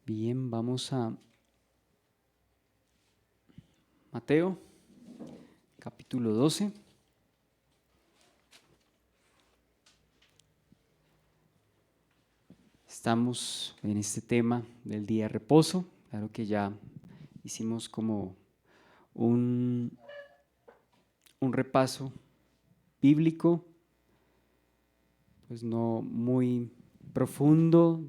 Bien, vamos a Mateo, capítulo 12. Estamos en este tema del día de reposo. Claro que ya hicimos como un repaso bíblico, pues no muy profundo,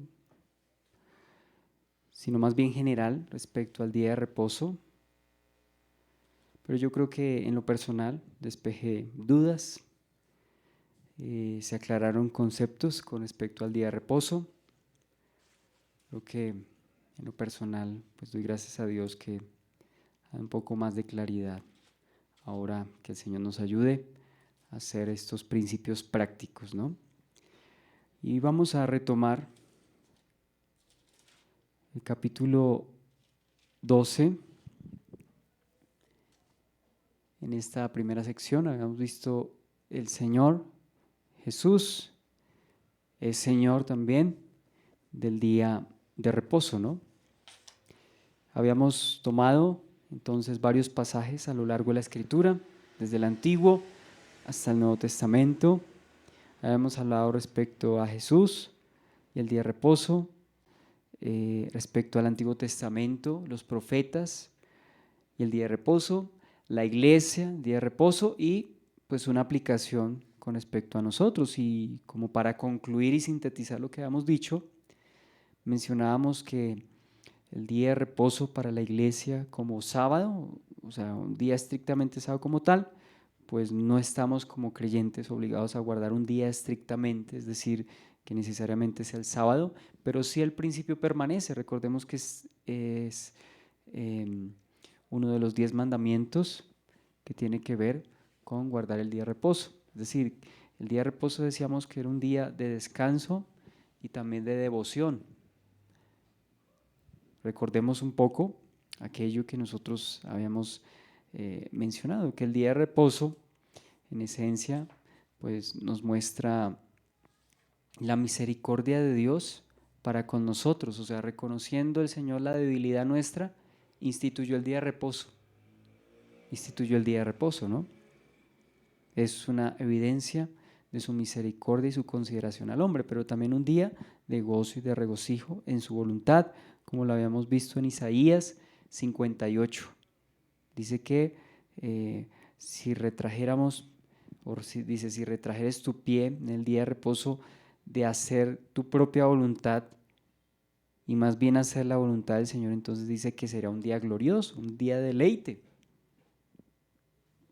sino más bien general respecto al día de reposo. Pero yo creo que en lo personal despejé dudas, se aclararon conceptos con respecto al día de reposo. Creo que en lo personal, pues doy gracias a Dios que hay un poco más de claridad. Ahora que el Señor nos ayude a hacer estos principios prácticos, ¿no? Y vamos a retomar el capítulo 12. En esta primera sección habíamos visto el Señor Jesús es Señor también del día de reposo, ¿no? Habíamos tomado entonces varios pasajes a lo largo de la Escritura, desde el Antiguo hasta el Nuevo Testamento. Habíamos hablado respecto a Jesús y el día de reposo, respecto al Antiguo Testamento, los profetas y el día de reposo, la iglesia, el día de reposo y pues una aplicación con respecto a nosotros. Y como para concluir y sintetizar lo que habíamos dicho, mencionábamos que el día de reposo para la iglesia como sábado, o sea, un día estrictamente sábado como tal, pues no estamos como creyentes obligados a guardar un día estrictamente, es decir, que necesariamente sea el sábado, pero sí el principio permanece. Recordemos que es uno de los 10 mandamientos que tiene que ver con guardar el día de reposo. Es decir, el día de reposo decíamos que era un día de descanso y también de devoción. Recordemos un poco aquello que nosotros habíamos mencionado, que el día de reposo, en esencia, pues nos muestra la misericordia de Dios para con nosotros, o sea, reconociendo el Señor la debilidad nuestra, instituyó el día de reposo, ¿no? Es una evidencia de su misericordia y su consideración al hombre, pero también un día de gozo y de regocijo en su voluntad, como lo habíamos visto en Isaías 58. Dice que si retrajéramos, dice, si retrajeres tu pie en el día de reposo de hacer tu propia voluntad y más bien hacer la voluntad del Señor, entonces dice que será un día glorioso, un día de deleite,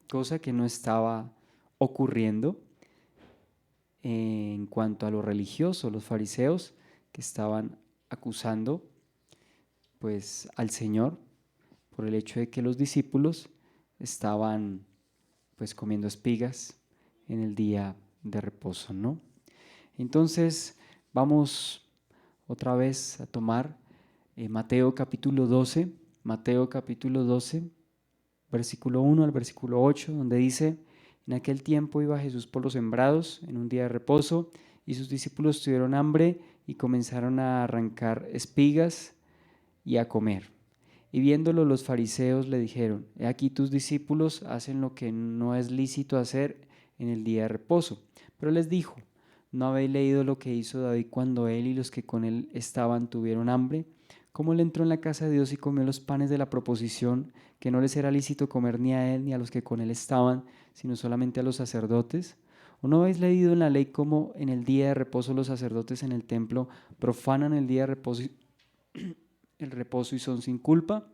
cosa que no estaba ocurriendo en cuanto a lo religioso, los fariseos que estaban acusando pues al Señor por el hecho de que los discípulos estaban pues comiendo espigas en el día de reposo, ¿no? Entonces vamos otra vez a tomar Mateo capítulo 12, versículo 1 al versículo 8, donde dice: en aquel tiempo iba Jesús por los sembrados en un día de reposo, y sus discípulos tuvieron hambre y comenzaron a arrancar espigas y a comer. Y viéndolo los fariseos le dijeron: he aquí tus discípulos hacen lo que no es lícito hacer en el día de reposo. Pero les dijo: ¿no habéis leído lo que hizo David cuando él y los que con él estaban tuvieron hambre? Cómo él entró en la casa de Dios y comió los panes de la proposición, que no les era lícito comer ni a él ni a los que con él estaban, sino solamente a los sacerdotes. ¿O no habéis leído en la ley cómo en el día de reposo los sacerdotes en el templo profanan el día de reposo y son sin culpa?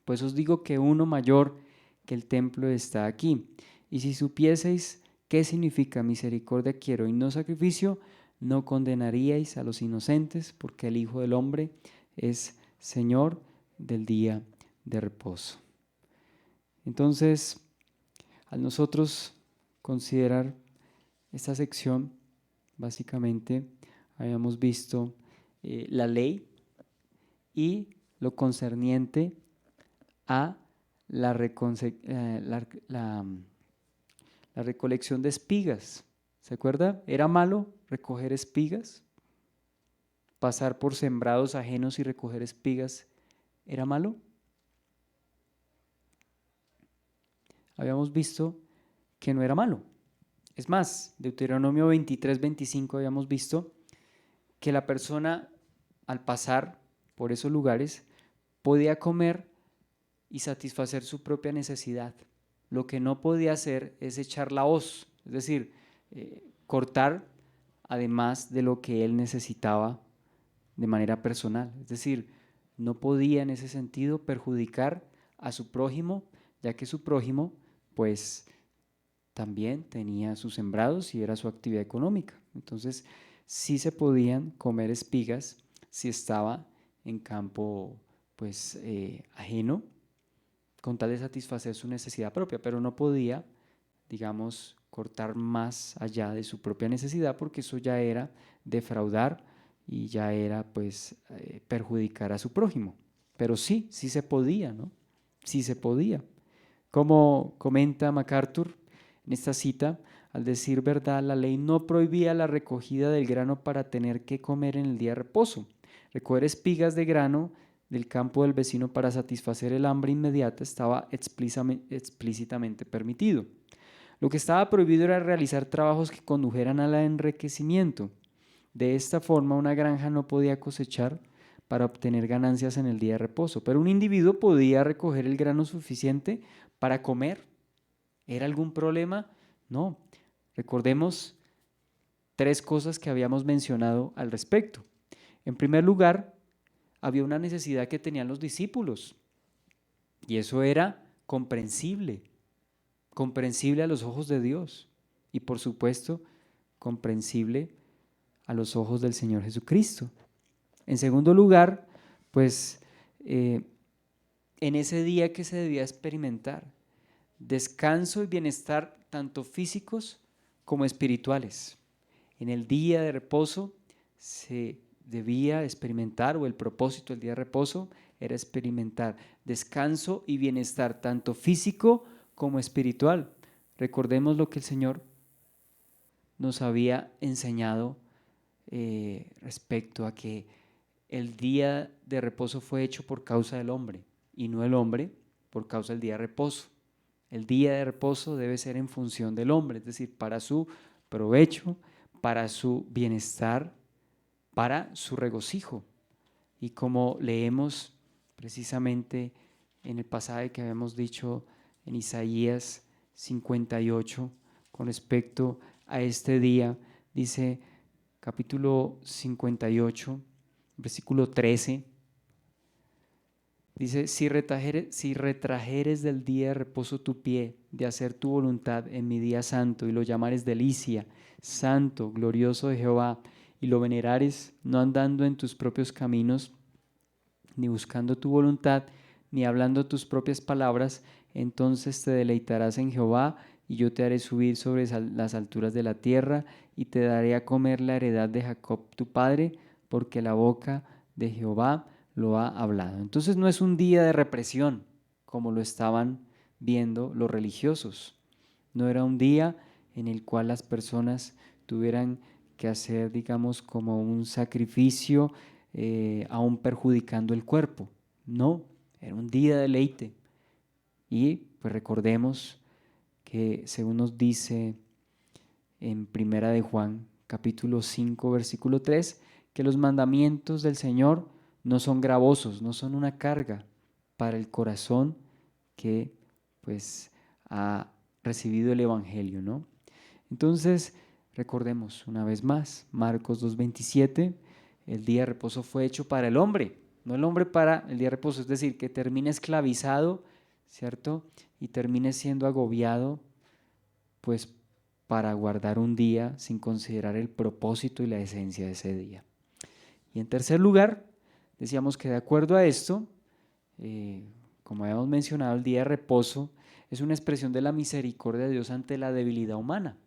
Pues os digo que uno mayor que el templo está aquí. Y si supieseis qué significa misericordia quiero y no sacrificio, no condenaríais a los inocentes, porque el Hijo del Hombre es Señor del día de reposo. Entonces, al nosotros considerar esta sección, básicamente habíamos visto la ley y lo concerniente a la recolección de espigas. ¿Se acuerda? ¿Era malo recoger espigas? pasar por sembrados ajenos y recoger espigas era malo? Habíamos visto que no era malo. Es más, Deuteronomio 23-25 habíamos visto que la persona al pasar por esos lugares podía comer y satisfacer su propia necesidad. Lo que no podía hacer es echar la hoz, es decir, cortar además de lo que él necesitaba de manera personal. Es decir, no podía en ese sentido perjudicar a su prójimo, ya que su prójimo pues también tenía sus sembrados y era su actividad económica. Entonces sí se podían comer espigas si estaba en campo pues ajeno, con tal de satisfacer su necesidad propia, pero no podía, digamos, cortar más allá de su propia necesidad, porque eso ya era defraudar y ya era pues perjudicar a su prójimo. Pero sí se podía, ¿no? Sí se podía. Como comenta MacArthur en esta cita, al decir verdad, la ley no prohibía la recogida del grano para tener que comer en el día de reposo. Recoger espigas de grano del campo del vecino para satisfacer el hambre inmediata estaba explícitamente permitido. Lo que estaba prohibido era realizar trabajos que condujeran al enriquecimiento. De esta forma, una granja no podía cosechar para obtener ganancias en el día de reposo, pero un individuo podía recoger el grano suficiente para comer. ¿Era algún problema? No. Recordemos 3 cosas que habíamos mencionado al respecto. En primer lugar, había una necesidad que tenían los discípulos y eso era comprensible a los ojos de Dios y por supuesto comprensible a los ojos del Señor Jesucristo. En segundo lugar, pues en ese día que se debía experimentar descanso y bienestar tanto físicos como espirituales. En el día de reposo se debía experimentar, o el propósito del día de reposo era experimentar descanso y bienestar tanto físico como espiritual. Recordemos lo que el Señor nos había enseñado respecto a que el día de reposo fue hecho por causa del hombre y no el hombre por causa del día de reposo. El día de reposo debe ser en función del hombre, es decir, para su provecho, para su bienestar, para su regocijo. Y como leemos precisamente en el pasaje que habíamos dicho en Isaías 58 con respecto a este día, dice capítulo 58, versículo 13, dice, si retrajeres del día de reposo tu pie, de hacer tu voluntad en mi día santo, y lo llamares delicia, santo, glorioso de Jehová, y lo venerares, no andando en tus propios caminos, ni buscando tu voluntad, ni hablando tus propias palabras, entonces te deleitarás en Jehová, y yo te haré subir sobre las alturas de la tierra, y te daré a comer la heredad de Jacob tu padre, porque la boca de Jehová lo ha hablado. Entonces no es un día de represión, como lo estaban viendo los religiosos. No era un día en el cual las personas tuvieran que hacer, digamos, como un sacrificio, aún perjudicando el cuerpo. No, era un día de deleite. Y pues recordemos que según nos dice en Primera de Juan, capítulo 5, versículo 3, que los mandamientos del Señor no son gravosos, no son una carga para el corazón que pues ha recibido el Evangelio, ¿no? Entonces, recordemos una vez más, Marcos 2:27, el día de reposo fue hecho para el hombre, no el hombre para el día de reposo, es decir, que termine esclavizado, ¿cierto? Y termine siendo agobiado, pues para guardar un día sin considerar el propósito y la esencia de ese día. Y en tercer lugar, decíamos que de acuerdo a esto, como habíamos mencionado, el día de reposo es una expresión de la misericordia de Dios ante la debilidad humana.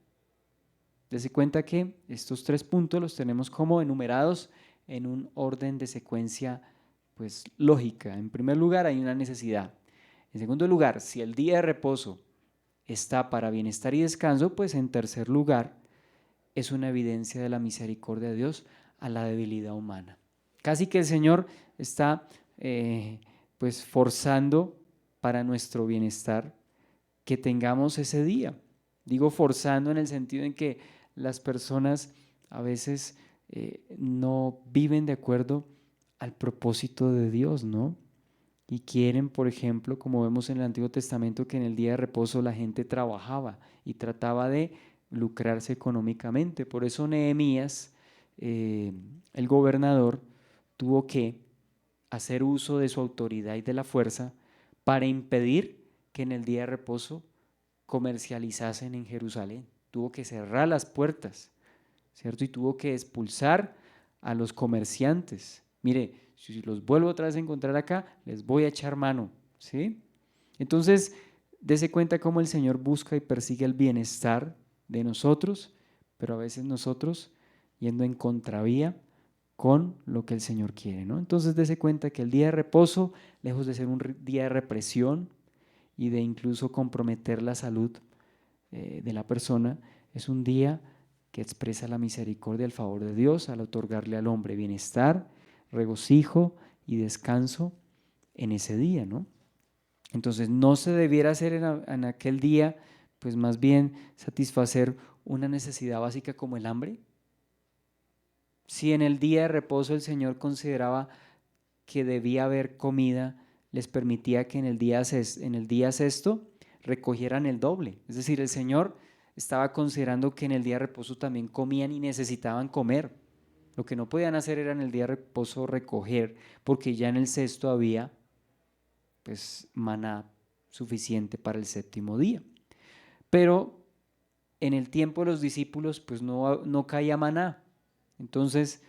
Dese cuenta que estos 3 puntos los tenemos como enumerados en un orden de secuencia pues lógica. En primer lugar hay una necesidad. En segundo lugar, si el día de reposo está para bienestar y descanso, pues en tercer lugar es una evidencia de la misericordia de Dios a la debilidad humana. Casi que el Señor está pues forzando para nuestro bienestar que tengamos ese día. Digo forzando en el sentido en que las personas a veces no viven de acuerdo al propósito de Dios, ¿no? Y quieren, por ejemplo, como vemos en el Antiguo Testamento, que en el día de reposo la gente trabajaba y trataba de lucrarse económicamente. Por eso Nehemías, el gobernador, tuvo que hacer uso de su autoridad y de la fuerza para impedir que en el día de reposo comercializasen en Jerusalén. Tuvo que cerrar las puertas, ¿cierto? Y tuvo que expulsar a los comerciantes. Mire, si los vuelvo otra vez a encontrar acá, les voy a echar mano, ¿sí? Entonces, dése cuenta cómo el Señor busca y persigue el bienestar de nosotros, pero a veces nosotros yendo en contravía con lo que el Señor quiere, ¿no? Entonces, dése cuenta que el día de reposo, lejos de ser un día de represión y de incluso comprometer la salud de la persona, es un día que expresa la misericordia, el favor de Dios al otorgarle al hombre bienestar, regocijo y descanso en ese día, ¿no? Entonces no se debiera hacer en aquel día, pues más bien satisfacer una necesidad básica como el hambre. Si en el día de reposo el Señor consideraba que debía haber comida, les permitía que en el día sexto recogieran el doble. Es decir, el Señor estaba considerando que en el día de reposo también comían y necesitaban comer. Lo que no podían hacer era en el día de reposo recoger, porque ya en el sexto había pues maná suficiente para el séptimo día. Pero en el tiempo de los discípulos pues no caía maná. Entonces,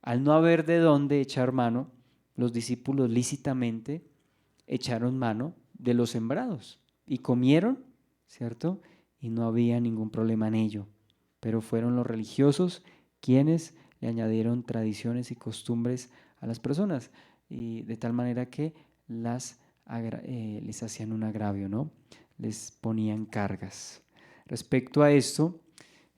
al no haber de dónde echar mano, los discípulos lícitamente echaron mano de los sembrados y comieron, ¿cierto? Y no había ningún problema en ello. Pero fueron los religiosos quienes le añadieron tradiciones y costumbres a las personas, y de tal manera que les hacían un agravio, ¿no? Les ponían cargas. Respecto a esto,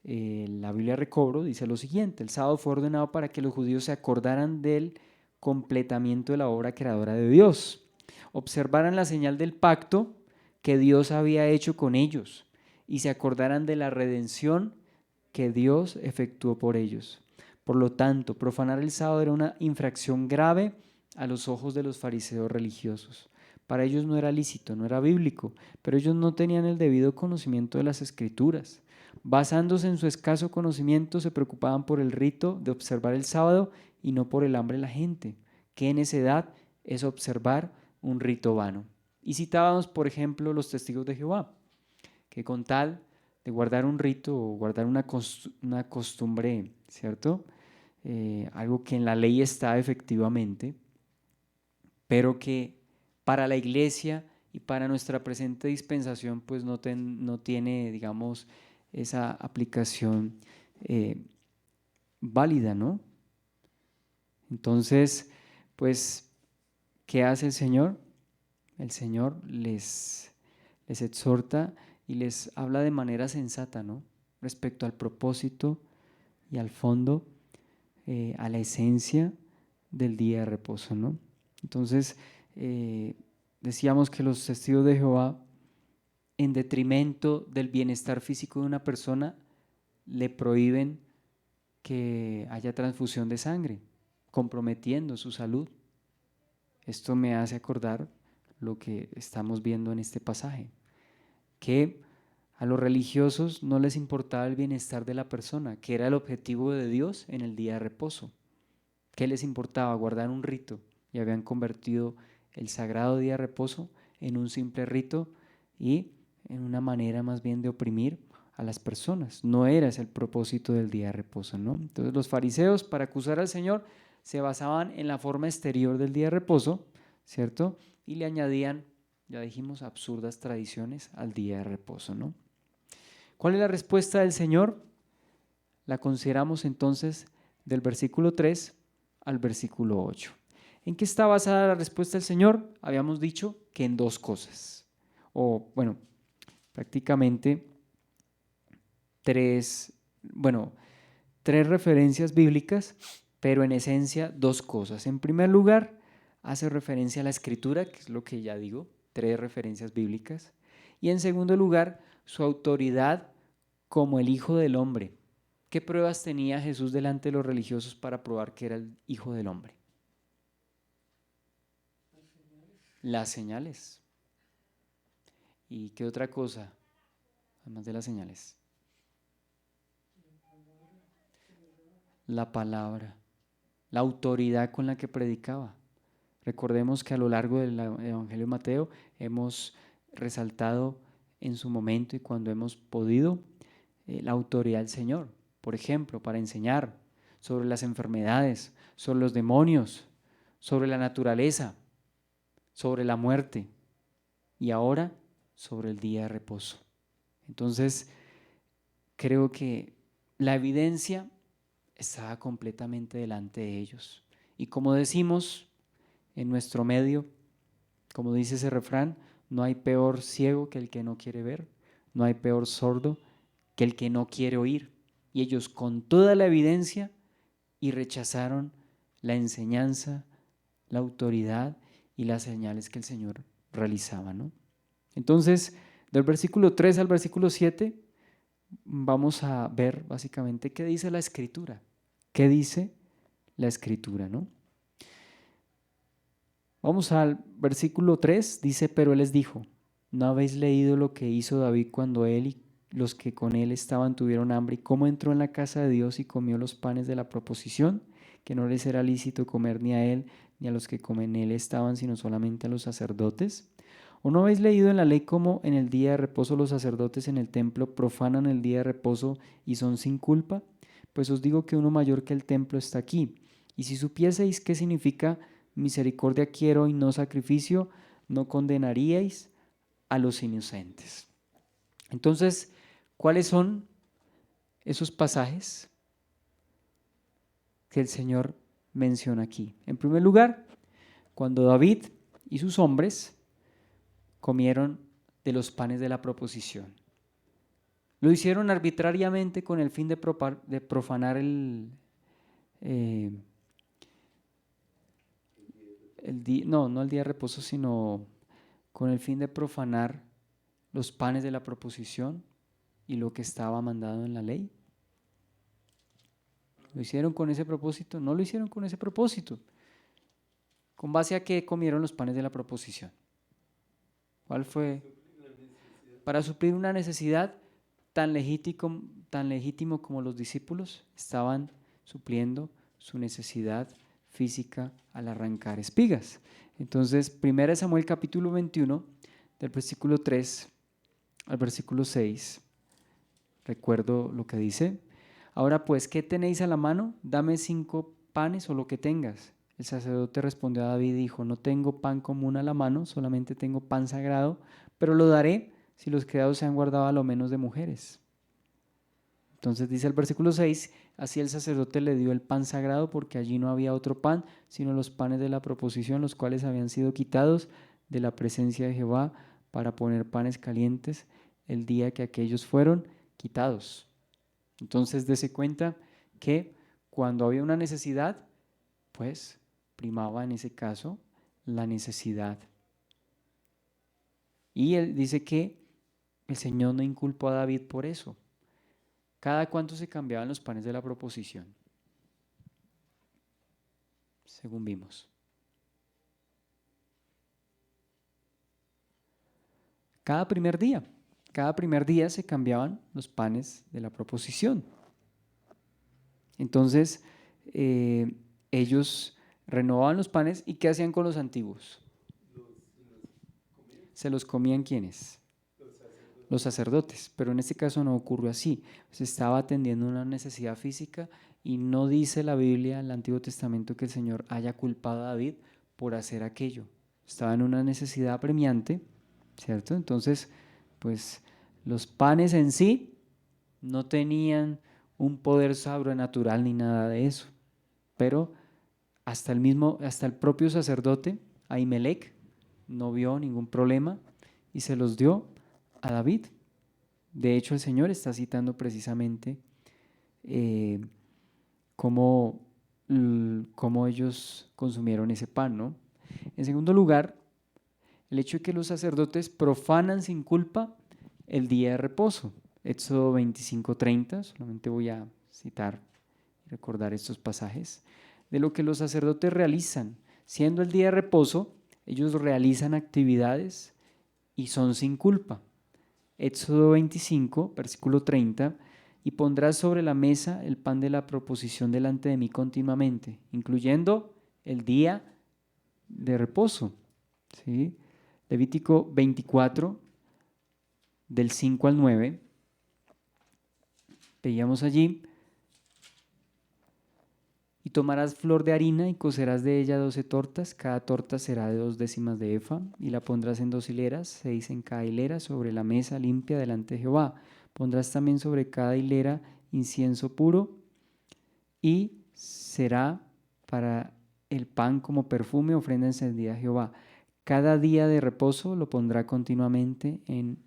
la Biblia Recobro dice lo siguiente: el sábado fue ordenado para que los judíos se acordaran del completamiento de la obra creadora de Dios, observaran la señal del pacto que Dios había hecho con ellos y se acordaran de la redención que Dios efectuó por ellos. Por lo tanto, profanar el sábado era una infracción grave a los ojos de los fariseos religiosos. Para ellos no era lícito, no era bíblico, pero ellos no tenían el debido conocimiento de las Escrituras. Basándose en su escaso conocimiento, se preocupaban por el rito de observar el sábado y no por el hambre de la gente. ¿Qué necedad es observar un rito vano? Y citábamos, por ejemplo, los testigos de Jehová, que con tal de guardar un rito o guardar una costumbre, ¿cierto? Algo que en la ley está efectivamente, pero que para la iglesia y para nuestra presente dispensación pues no tiene, digamos, esa aplicación válida, ¿no? Entonces, pues, ¿qué hace el Señor? El Señor les exhorta y les habla de manera sensata, ¿no? Respecto al propósito y al fondo, a la esencia del día de reposo, ¿no? Entonces, decíamos que los testigos de Jehová, en detrimento del bienestar físico de una persona, le prohíben que haya transfusión de sangre, comprometiendo su salud. Esto me hace acordar lo que estamos viendo en este pasaje, que a los religiosos no les importaba el bienestar de la persona, que era el objetivo de Dios en el día de reposo. ¿Qué les importaba? Guardar un rito, y habían convertido el sagrado día de reposo en un simple rito y en una manera más bien de oprimir a las personas. No era ese el propósito del día de reposo, ¿no? Entonces los fariseos, para acusar al Señor, se basaban en la forma exterior del día de reposo, ¿cierto? Y le añadían, ya dijimos, absurdas tradiciones al día de reposo, ¿no? ¿Cuál es la respuesta del Señor? La consideramos entonces del versículo 3 al versículo 8. ¿En qué está basada la respuesta del Señor? Habíamos dicho que en dos cosas, o bueno, prácticamente tres referencias bíblicas pero en esencia dos cosas. En primer lugar, hace referencia a la Escritura, que es lo que ya digo, 3 referencias bíblicas. Y en segundo lugar, su autoridad como el Hijo del Hombre. ¿Qué pruebas tenía Jesús delante de los religiosos para probar que era el Hijo del Hombre? Las señales. ¿Y qué otra cosa, además de las señales? La palabra, la autoridad con la que predicaba. Recordemos que a lo largo del Evangelio de Mateo hemos resaltado en su momento y cuando hemos podido la autoridad del Señor, por ejemplo, para enseñar sobre las enfermedades, sobre los demonios, sobre la naturaleza, sobre la muerte y ahora sobre el día de reposo. Entonces, creo que la evidencia estaba completamente delante de ellos. Y como decimos en nuestro medio, como dice ese refrán, no hay peor ciego que el que no quiere ver, no hay peor sordo que el que no quiere oír. Y ellos con toda la evidencia y rechazaron la enseñanza, la autoridad y las señales que el Señor realizaba, ¿no? Entonces, del versículo 3 al versículo 7, vamos a ver básicamente qué dice la Escritura. ¿Qué dice la Escritura, no? Vamos al versículo 3, dice, pero él les dijo, ¿no habéis leído lo que hizo David cuando él y los que con él estaban tuvieron hambre y cómo entró en la casa de Dios y comió los panes de la proposición, que no les era lícito comer ni a él ni a los que comen en él estaban, sino solamente a los sacerdotes? ¿O no habéis leído en la ley cómo en el día de reposo los sacerdotes en el templo profanan el día de reposo y son sin culpa? Pues os digo que uno mayor que el templo está aquí. Y si supieseis qué significa misericordia quiero y no sacrificio, no condenaríais a los inocentes. Entonces, ¿cuáles son esos pasajes que el Señor menciona aquí? En primer lugar, cuando David y sus hombres comieron de los panes de la proposición. Lo hicieron arbitrariamente con el fin de profanar no el día de reposo, sino con el fin de profanar los panes de la proposición y lo que estaba mandado en la ley. ¿Lo hicieron con ese propósito? No lo hicieron con ese propósito. ¿Con base a qué comieron los panes de la proposición? ¿Cuál fue? Para suplir una necesidad tan legítimo como los discípulos estaban supliendo su necesidad física al arrancar espigas. Entonces, 1 Samuel capítulo 21, del versículo 3 al versículo 6, recuerdo lo que dice. Ahora pues, ¿qué tenéis a la mano? Dame 5 panes o lo que tengas. El sacerdote respondió a David y dijo, no tengo pan común a la mano, solamente tengo pan sagrado, pero lo daré si los criados se han guardado a lo menos de mujeres. Entonces dice el versículo 6, así el sacerdote le dio el pan sagrado porque allí no había otro pan, sino los panes de la proposición, los cuales habían sido quitados de la presencia de Jehová para poner panes calientes el día que aquellos fueron quitados. Entonces dése cuenta que cuando había una necesidad, pues primaba en ese caso la necesidad. Y él dice que el Señor no inculpó a David por eso. ¿Cada cuánto se cambiaban los panes de la proposición? Según vimos. Cada primer día se cambiaban los panes de la proposición. Entonces, ellos renovaban los panes y ¿qué hacían con los antiguos? ¿Se los comían quiénes? Los sacerdotes, pero en este caso no ocurrió así. Se estaba atendiendo una necesidad física y no dice la Biblia, el Antiguo Testamento, que el Señor haya culpado a David por hacer aquello. Estaba en una necesidad apremiante, ¿cierto? Entonces, pues los panes en sí no tenían un poder sobrenatural ni nada de eso, pero hasta el propio sacerdote, Ahimelech, no vio ningún problema y se los dio a David. De hecho, el Señor está citando precisamente cómo cómo ellos consumieron ese pan, ¿no? En segundo lugar, el hecho de que los sacerdotes profanan sin culpa el día de reposo. Éxodo 25:30, solamente voy a citar y recordar estos pasajes, de lo que los sacerdotes realizan. Siendo el día de reposo, ellos realizan actividades y son sin culpa. Éxodo 25, versículo 30, y pondrás sobre la mesa el pan de la proposición delante de mí continuamente, incluyendo el día de reposo. ¿Sí? Levítico 24, del 5 al 9, veíamos allí, y tomarás flor de harina y cocerás de ella 12 tortas, cada torta será de 2 décimas de efa, y la pondrás en 2 hileras, 6 en cada hilera, sobre la mesa limpia delante de Jehová. Pondrás también sobre cada hilera incienso puro, y será para el pan como perfume, ofrenda encendida a Jehová. Cada día de reposo lo pondrá continuamente en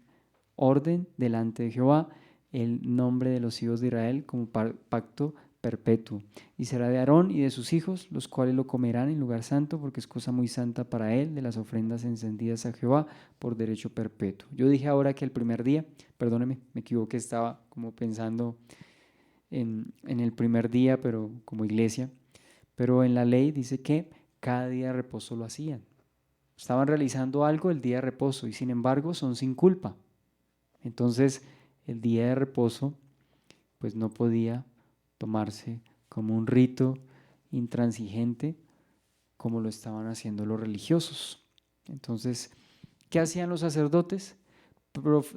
orden delante de Jehová, el nombre de los hijos de Israel como pacto perpetuo. Y será de Aarón y de sus hijos, los cuales lo comerán en lugar santo, porque es cosa muy santa para él, de las ofrendas encendidas a Jehová por derecho perpetuo. Yo dije ahora que el primer día, perdóneme, me equivoqué, estaba como pensando en el primer día, pero como iglesia, pero en la ley dice que cada día de reposo lo hacían. Estaban realizando algo el día de reposo y sin embargo son sin culpa. Entonces el día de reposo pues no podía tomarse como un rito intransigente como lo estaban haciendo los religiosos. Entonces, ¿qué hacían los sacerdotes?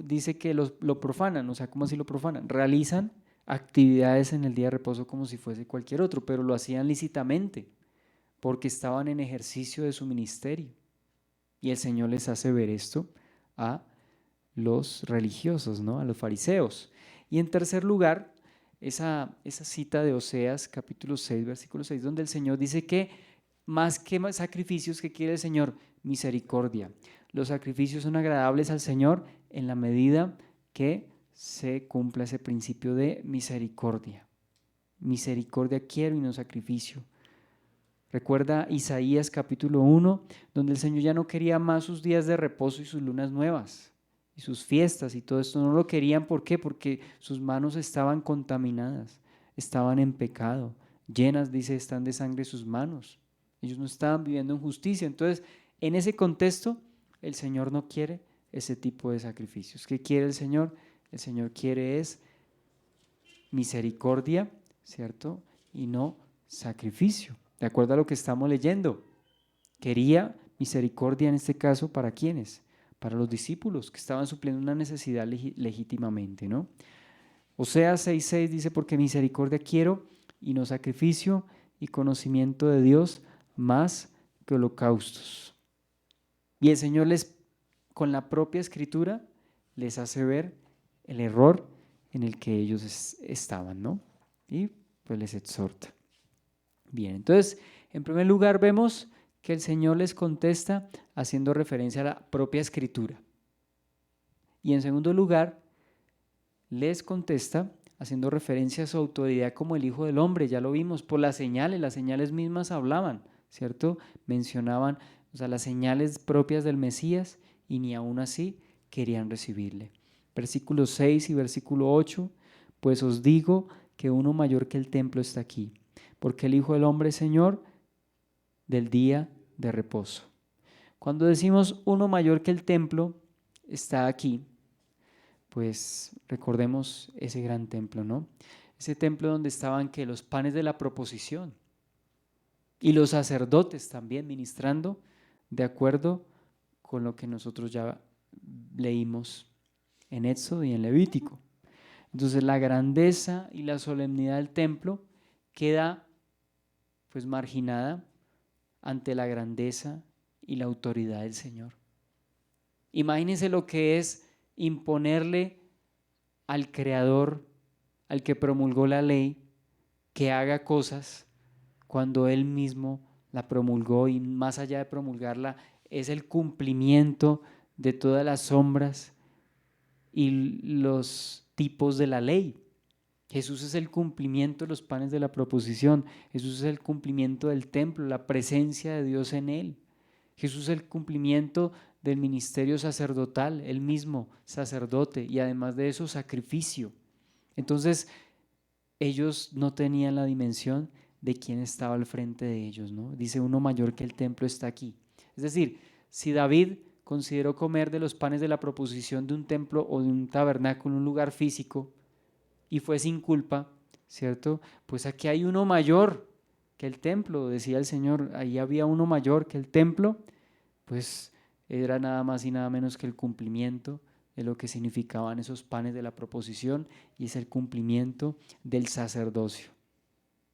Dice que lo profanan, o sea, ¿cómo así lo profanan? Realizan actividades en el día de reposo como si fuese cualquier otro, pero lo hacían lícitamente porque estaban en ejercicio de su ministerio. Y el Señor les hace ver esto a los religiosos, ¿no? A los fariseos. Y en tercer lugar, esa cita de Oseas capítulo 6, versículo 6, donde el Señor dice que más que sacrificios, ¿qué quiere el Señor? Misericordia. Los sacrificios son agradables al Señor en la medida que se cumpla ese principio de misericordia. Misericordia quiero y no sacrificio. Recuerda Isaías capítulo 1, donde el Señor ya no quería más sus días de reposo y sus lunas nuevas y sus fiestas y todo esto. No lo querían, ¿por qué? Porque sus manos estaban contaminadas, estaban en pecado, llenas, dice, están de sangre sus manos. Ellos no estaban viviendo en justicia. Entonces, en ese contexto, el Señor no quiere ese tipo de sacrificios. ¿Qué quiere el Señor? El Señor quiere es misericordia, ¿cierto? Y no sacrificio, de acuerdo a lo que estamos leyendo. Quería misericordia en este caso, ¿para quiénes? Para los discípulos que estaban supliendo una necesidad legítimamente, ¿no? Oseas 6:6 dice, porque misericordia quiero y no sacrificio, y conocimiento de Dios más que holocaustos. Y el Señor con la propia escritura, les hace ver el error en el que ellos estaban, ¿no? Y pues les exhorta. Bien, entonces, en primer lugar vemos que el Señor les contesta haciendo referencia a la propia escritura. Y en segundo lugar, les contesta haciendo referencia a su autoridad como el Hijo del Hombre. Ya lo vimos por las señales mismas hablaban, ¿cierto? Mencionaban, o sea, las señales propias del Mesías y ni aún así querían recibirle. Versículo 6 y versículo 8, pues os digo que uno mayor que el templo está aquí, porque el Hijo del Hombre es Señor del día de reposo. Cuando decimos uno mayor que el templo está aquí, pues recordemos ese gran templo, ¿no? Ese templo donde estaban que los panes de la proposición y los sacerdotes también ministrando de acuerdo con lo que nosotros ya leímos en Éxodo y en Levítico. Entonces la grandeza y la solemnidad del templo queda pues marginada ante la grandeza y la autoridad del Señor. Imagínense lo que es imponerle al Creador, al que promulgó la ley, que haga cosas cuando Él mismo la promulgó, y más allá de promulgarla, es el cumplimiento de todas las sombras y los tipos de la ley. Jesús es el cumplimiento de los panes de la proposición. Jesús es el cumplimiento del templo, la presencia de Dios en él. Jesús es el cumplimiento del ministerio sacerdotal, él mismo sacerdote y además de eso sacrificio. Entonces ellos no tenían la dimensión de quién estaba al frente de ellos, ¿no? Dice uno mayor que el templo está aquí. Es decir, si David consideró comer de los panes de la proposición de un templo o de un tabernáculo, un lugar físico, y fue sin culpa, ¿cierto? Pues aquí hay uno mayor que el templo, decía el Señor, ahí había uno mayor que el templo, pues era nada más y nada menos que el cumplimiento de lo que significaban esos panes de la proposición y es el cumplimiento del sacerdocio.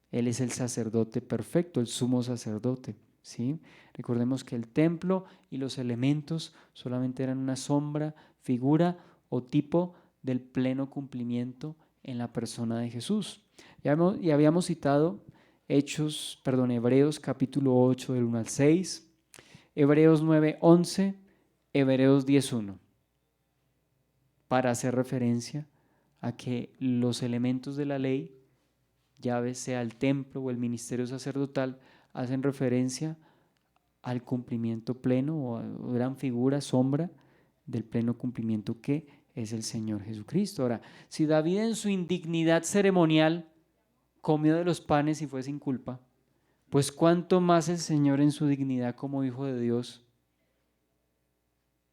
Él es el sacerdote perfecto, el sumo sacerdote, ¿sí? Recordemos que el templo y los elementos solamente eran una sombra, figura o tipo del pleno cumplimiento en la persona de Jesús. Ya habíamos citado Hebreos capítulo 8 del 1 al 6, Hebreos 9, 11, Hebreos 10, 1, para hacer referencia a que los elementos de la ley, ya sea el templo o el ministerio sacerdotal, hacen referencia al cumplimiento pleno o eran figura, sombra del pleno cumplimiento que es el Señor Jesucristo. Ahora, si David en su indignidad ceremonial comió de los panes y fue sin culpa, pues cuánto más el Señor en su dignidad como Hijo de Dios,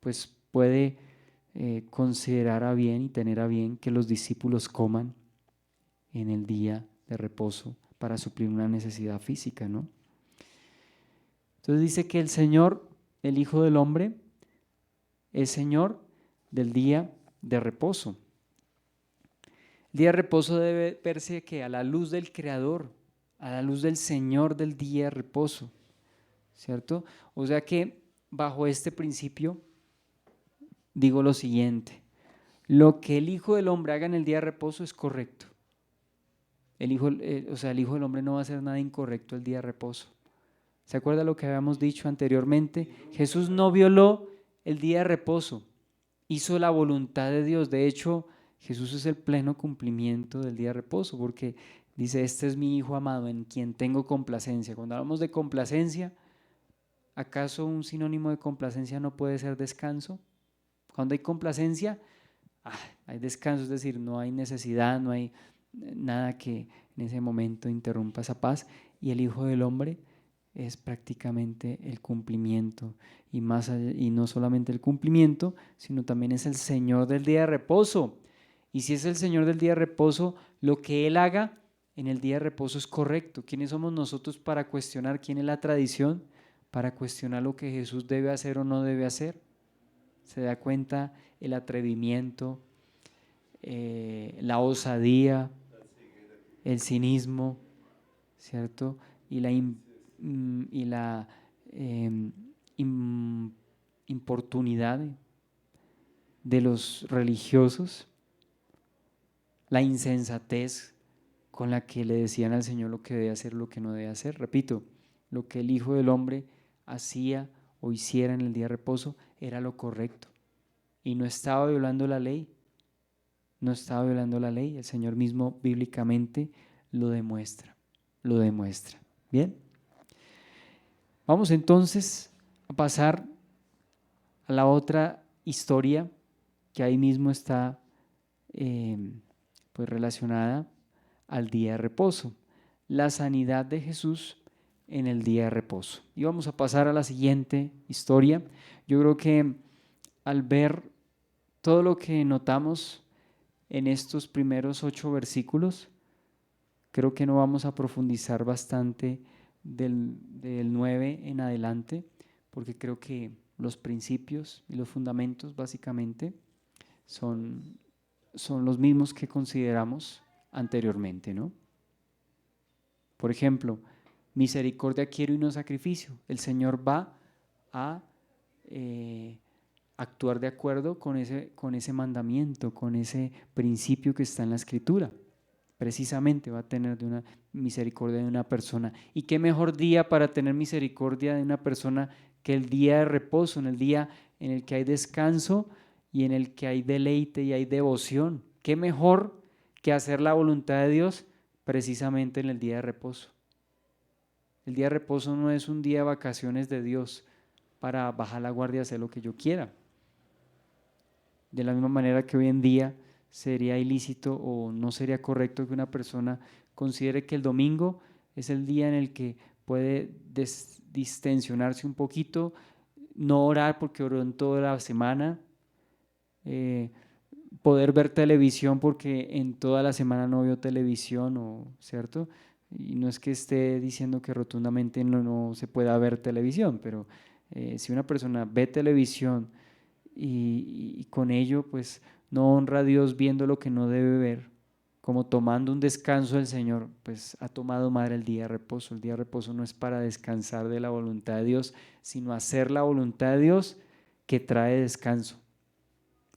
pues puede considerar a bien y tener a bien que los discípulos coman en el día de reposo para suplir una necesidad física, ¿no? Entonces dice que el Señor, el Hijo del Hombre, es Señor del día de reposo. El día de reposo debe verse que a la luz del Creador, a la luz del Señor del día de reposo, ¿cierto? O sea que bajo este principio digo lo siguiente: lo que el Hijo del Hombre haga en el día de reposo es correcto. El Hijo del Hombre no va a hacer nada incorrecto el día de reposo. ¿Se acuerda lo que habíamos dicho anteriormente? Jesús no violó el día de reposo, hizo la voluntad de Dios. De hecho, Jesús es el pleno cumplimiento del día de reposo, porque dice: este es mi Hijo amado en quien tengo complacencia. Cuando hablamos de complacencia, ¿acaso un sinónimo de complacencia no puede ser descanso? Cuando hay complacencia, hay descanso, es decir, no hay necesidad, no hay nada que en ese momento interrumpa esa paz, y el Hijo del Hombre es prácticamente el cumplimiento, y no solamente el cumplimiento, sino también es el Señor del día de reposo. Y si es el Señor del día de reposo, lo que Él haga en el día de reposo es correcto. ¿Quiénes somos nosotros para cuestionar? ¿Quién es la tradición para cuestionar lo que Jesús debe hacer o no debe hacer? Se da cuenta el atrevimiento, la osadía, el cinismo, ¿cierto? Y la importunidad de los religiosos, la insensatez con la que le decían al Señor lo que debe hacer, lo que no debe hacer. Repito, lo que el Hijo del Hombre hacía o hiciera en el día de reposo era lo correcto y no estaba violando la ley. No estaba violando la ley, el Señor mismo bíblicamente lo demuestra. Bien, vamos entonces a pasar a la otra historia que ahí mismo está pues relacionada al día de reposo, la sanidad de Jesús en el día de reposo. Y vamos a pasar a la siguiente historia. Yo creo que al ver todo lo que notamos en estos primeros 8 versículos, creo que no vamos a profundizar bastante del 9 en adelante, porque creo que los principios y los fundamentos básicamente son los mismos que consideramos anteriormente, ¿no? Por ejemplo, misericordia quiero y no sacrificio. El Señor va a actuar de acuerdo con ese mandamiento, con ese principio que está en la Escritura. Precisamente va a tener de una misericordia de una persona. ¿Y qué mejor día para tener misericordia de una persona que el día de reposo, en el día en el que hay descanso y en el que hay deleite y hay devoción? ¿Qué mejor que hacer la voluntad de Dios precisamente en el día de reposo. El día de reposo no es un día de vacaciones de Dios para bajar la guardia y hacer lo que yo quiera. De la misma manera que hoy en día sería ilícito o no sería correcto que una persona considere que el domingo es el día en el que puede distensionarse un poquito, no orar porque oró en toda la semana, poder ver televisión porque en toda la semana no vio televisión, ¿cierto? Y no es que esté diciendo que rotundamente no se pueda ver televisión, pero si una persona ve televisión y con ello pues no honra a Dios viendo lo que no debe ver, como tomando un descanso del Señor, pues ha tomado mal el día de reposo. El día de reposo no es para descansar de la voluntad de Dios, sino hacer la voluntad de Dios que trae descanso.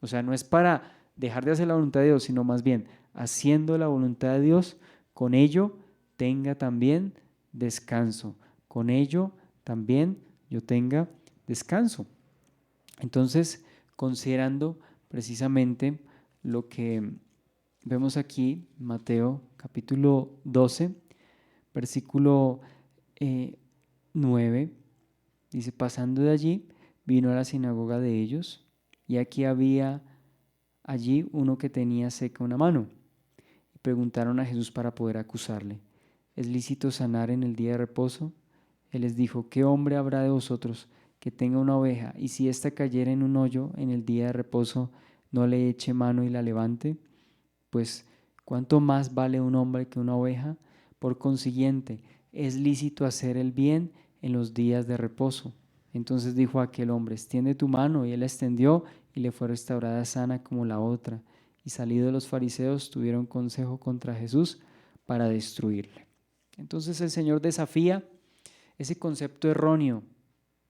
O sea, no es para dejar de hacer la voluntad de Dios, sino más bien haciendo la voluntad de Dios, con ello tenga también descanso. Con ello también yo tenga descanso. Entonces, considerando precisamente lo que vemos aquí, Mateo capítulo 12, versículo 9, dice, pasando de allí, vino a la sinagoga de ellos, y aquí había allí uno que tenía seca una mano, y preguntaron a Jesús para poder acusarle, ¿es lícito sanar en el día de reposo? Él les dijo, ¿qué hombre habrá de vosotros que tenga una oveja, y si ésta cayera en un hoyo en el día de reposo, no le eche mano y la levante? Pues, ¿cuánto más vale un hombre que una oveja? Por consiguiente, es lícito hacer el bien en los días de reposo. Entonces dijo aquel hombre, extiende tu mano, y él la extendió, y le fue restaurada sana como la otra. Y salidos los fariseos tuvieron consejo contra Jesús para destruirle. Entonces el Señor desafía ese concepto erróneo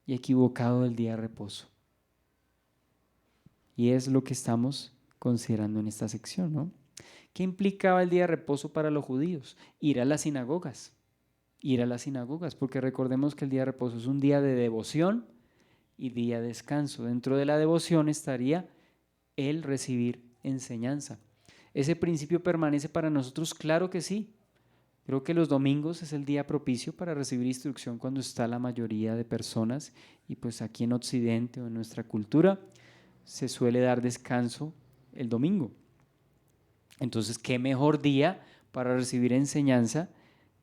y equivocado del día de reposo. Y es lo que estamos considerando en esta sección, ¿no? ¿Qué implicaba el día de reposo para los judíos? Ir a las sinagogas. Ir a las sinagogas, porque recordemos que el día de reposo es un día de devoción y día de descanso. Dentro de la devoción estaría el recibir enseñanza. ¿Ese principio permanece para nosotros? Claro que sí. Creo que los domingos es el día propicio para recibir instrucción cuando está la mayoría de personas, y pues aquí en Occidente o en nuestra cultura se suele dar descanso el domingo. Entonces, ¿qué mejor día para recibir enseñanza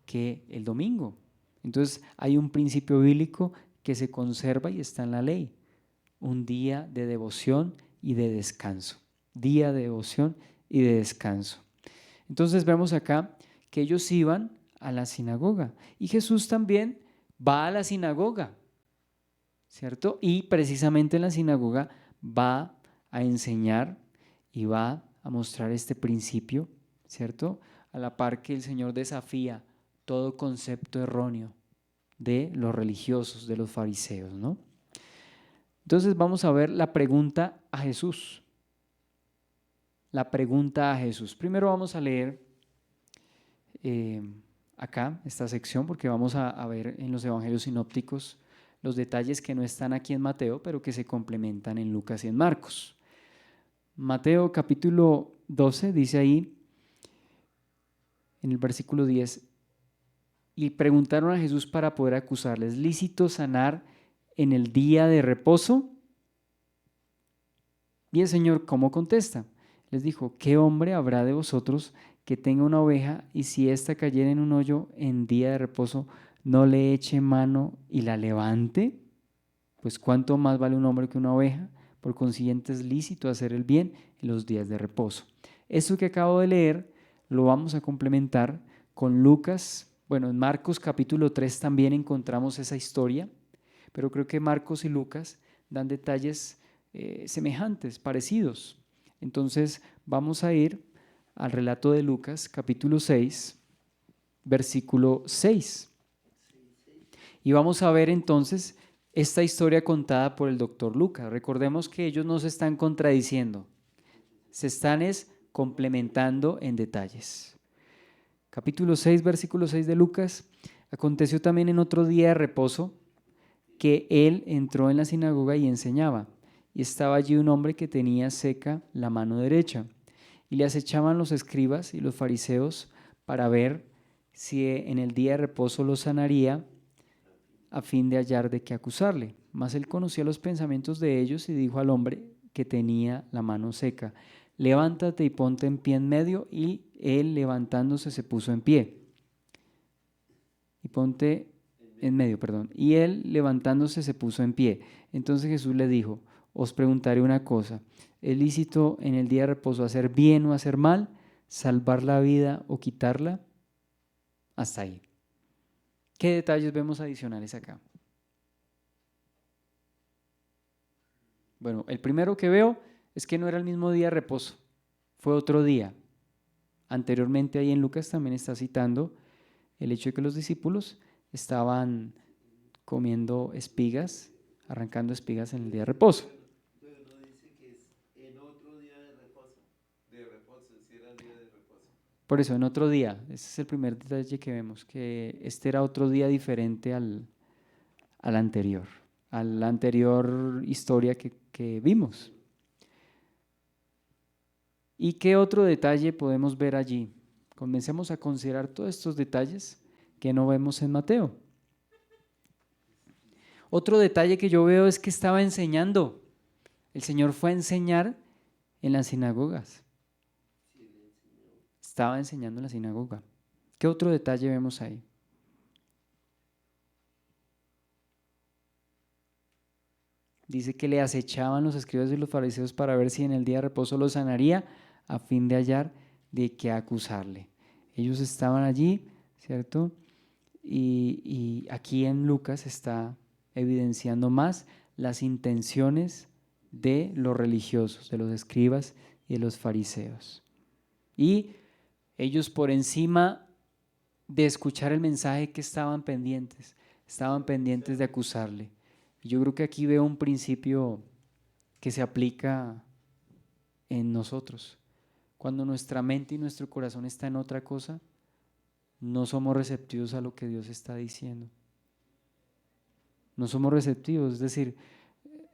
que el domingo? Entonces, hay un principio bíblico que se conserva y está en la ley. Un día de devoción y de descanso. Día de devoción y de descanso. Entonces, vemos acá que ellos iban a la sinagoga y Jesús también va a la sinagoga, ¿cierto? Y precisamente en la sinagoga va a enseñar y va a mostrar este principio, ¿cierto? A la par que el Señor desafía todo concepto erróneo de los religiosos, de los fariseos, ¿no? Entonces vamos a ver la pregunta a Jesús. La pregunta a Jesús. Primero vamos a leer acá esta sección, porque vamos a ver en los evangelios sinópticos los detalles que no están aquí en Mateo, pero que se complementan en Lucas y en Marcos. Mateo capítulo 12 dice ahí, en el versículo 10, y preguntaron a Jesús para poder acusarle, ¿es lícito sanar en el día de reposo? Y el Señor, ¿cómo contesta? Les dijo, ¿qué hombre habrá de vosotros que tenga una oveja y si ésta cayera en un hoyo en día de reposo, no le eche mano y la levante? Pues cuánto más vale un hombre que una oveja. Por consiguiente es lícito hacer el bien en los días de reposo. Esto que acabo de leer lo vamos a complementar con Lucas. Bueno, en Marcos capítulo 3 también encontramos esa historia, pero creo que Marcos y Lucas dan detalles semejantes, parecidos. Entonces vamos a ir al relato de Lucas capítulo 6, versículo 6. Y vamos a ver entonces esta historia contada por el doctor Lucas. Recordemos que ellos no se están contradiciendo, se están complementando en detalles. Capítulo 6, versículo 6 de Lucas. Aconteció también en otro día de reposo que él entró en la sinagoga y enseñaba. Y estaba allí un hombre que tenía seca la mano derecha. y le acechaban los escribas y los fariseos para ver si en el día de reposo lo sanaría, a fin de hallar de qué acusarle. Mas él conocía los pensamientos de ellos y dijo al hombre que tenía la mano seca: levántate y ponte en pie en medio. Y él, levantándose, se puso en pie. Y ponte en medio, perdón. Y él, levantándose, se puso en pie. Entonces Jesús le dijo: os preguntaré una cosa, ¿es lícito en el día de reposo hacer bien o hacer mal, salvar la vida o quitarla? Hasta ahí. ¿Qué detalles vemos adicionales acá? Bueno, el primero que veo es que no era el mismo día de reposo, fue otro día. Anteriormente ahí en Lucas también está citando el hecho de que los discípulos estaban comiendo espigas, arrancando espigas en el día de reposo. Pero no dice que es en otro día de reposo. De reposo, si era día de reposo. Por eso, en otro día, ese es el primer detalle que vemos, que este era otro día diferente al anterior, a la anterior historia que vimos. ¿Y qué otro detalle podemos ver allí? Comencemos a considerar todos estos detalles que no vemos en Mateo. Otro detalle que yo veo es que estaba enseñando. El Señor fue a enseñar en las sinagogas. Estaba enseñando en la sinagoga. ¿Qué otro detalle vemos ahí? Dice que le acechaban los escribas y los fariseos para ver si en el día de reposo lo sanaría, a fin de hallar de qué acusarle. Ellos estaban allí, ¿cierto? Y aquí en Lucas está evidenciando más las intenciones de los religiosos, de los escribas y de los fariseos. Y ellos, por encima de escuchar el mensaje, que estaban pendientes de acusarle. Yo creo que aquí veo un principio que se aplica en nosotros. Cuando nuestra mente y nuestro corazón está en otra cosa, no somos receptivos a lo que Dios está diciendo. No somos receptivos, es decir,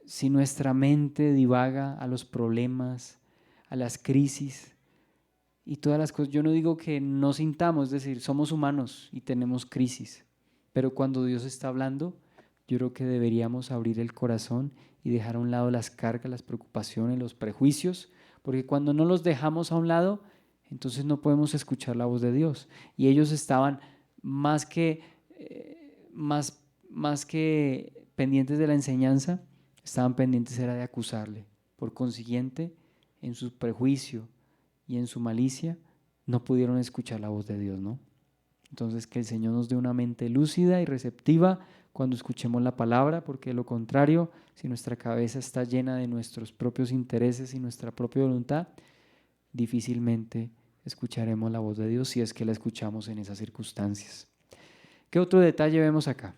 si nuestra mente divaga a los problemas, a las crisis y todas las cosas, yo no digo que no sintamos, es decir, somos humanos y tenemos crisis, pero cuando Dios está hablando, yo creo que deberíamos abrir el corazón y dejar a un lado las cargas, las preocupaciones, los prejuicios, porque cuando no los dejamos a un lado, entonces no podemos escuchar la voz de Dios. Y ellos estaban más que, más que pendientes de la enseñanza, estaban pendientes era de acusarle. Por consiguiente, en su prejuicio y en su malicia, no pudieron escuchar la voz de Dios, ¿no? Entonces, que el Señor nos dé una mente lúcida y receptiva cuando escuchemos la palabra, porque de lo contrario, si nuestra cabeza está llena de nuestros propios intereses y nuestra propia voluntad, difícilmente escucharemos la voz de Dios si es que la escuchamos en esas circunstancias. ¿Qué otro detalle vemos acá?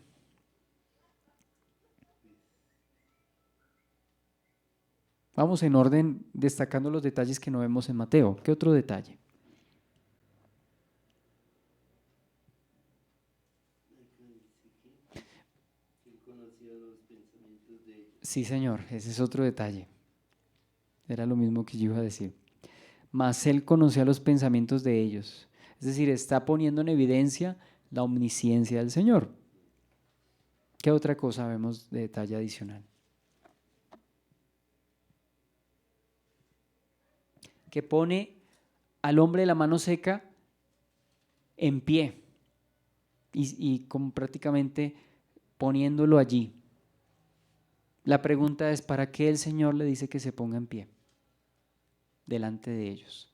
Vamos en orden destacando los detalles que no vemos en Mateo. ¿Qué otro detalle? Sí, Señor, ese es otro detalle. Era lo mismo que yo iba a decir. Mas él conocía los pensamientos de ellos. Es decir, está poniendo en evidencia la omnisciencia del Señor. ¿Qué otra cosa vemos de detalle adicional? Que pone al hombre de la mano seca en pie y como prácticamente poniéndolo allí. La pregunta es, ¿para qué el Señor le dice que se ponga en pie delante de ellos?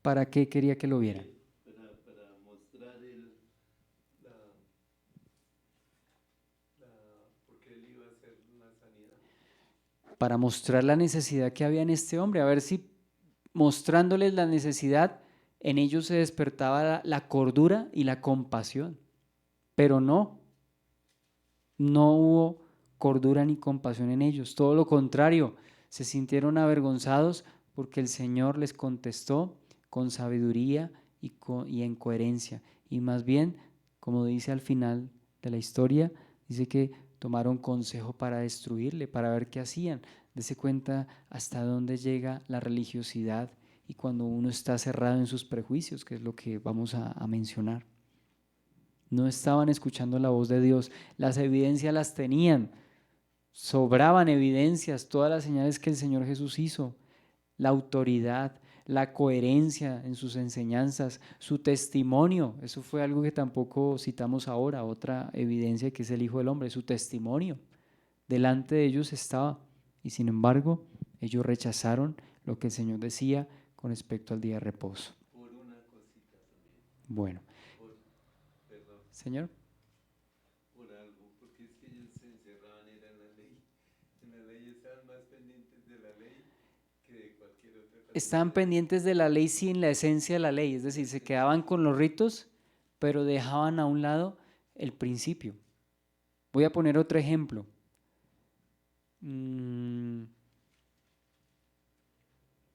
¿Para qué quería que lo vieran? Para mostrar porque él iba a hacer una sanidad. Para mostrar la necesidad que había en este hombre, a ver si mostrándoles la necesidad, en ellos se despertaba la cordura y la compasión. Pero no hubo cordura ni compasión en ellos, todo lo contrario, se sintieron avergonzados porque el Señor les contestó con sabiduría y en coherencia. Y más bien, como dice al final de la historia, dice que tomaron consejo para destruirle, para ver qué hacían. Dese cuenta hasta dónde llega la religiosidad y cuando uno está cerrado en sus prejuicios, que es lo que vamos a mencionar. No estaban escuchando la voz de Dios, las evidencias las tenían, sobraban evidencias, todas las señales que el Señor Jesús hizo, la autoridad, la coherencia en sus enseñanzas, su testimonio. Eso fue algo que tampoco citamos ahora, otra evidencia que es el Hijo del Hombre, su testimonio. Delante de ellos estaba y sin embargo ellos rechazaron lo que el Señor decía con respecto al día de reposo. Por una cosita también. Bueno, Perdón, Señor. por algo, porque es que ellos se encerraban era en la ley. En la ley estaban más pendientes de la ley que de cualquier otra cosa. Estaban pendientes de la ley sin la esencia de la ley, es decir, se quedaban con los ritos, pero dejaban a un lado el principio. Voy a poner otro ejemplo.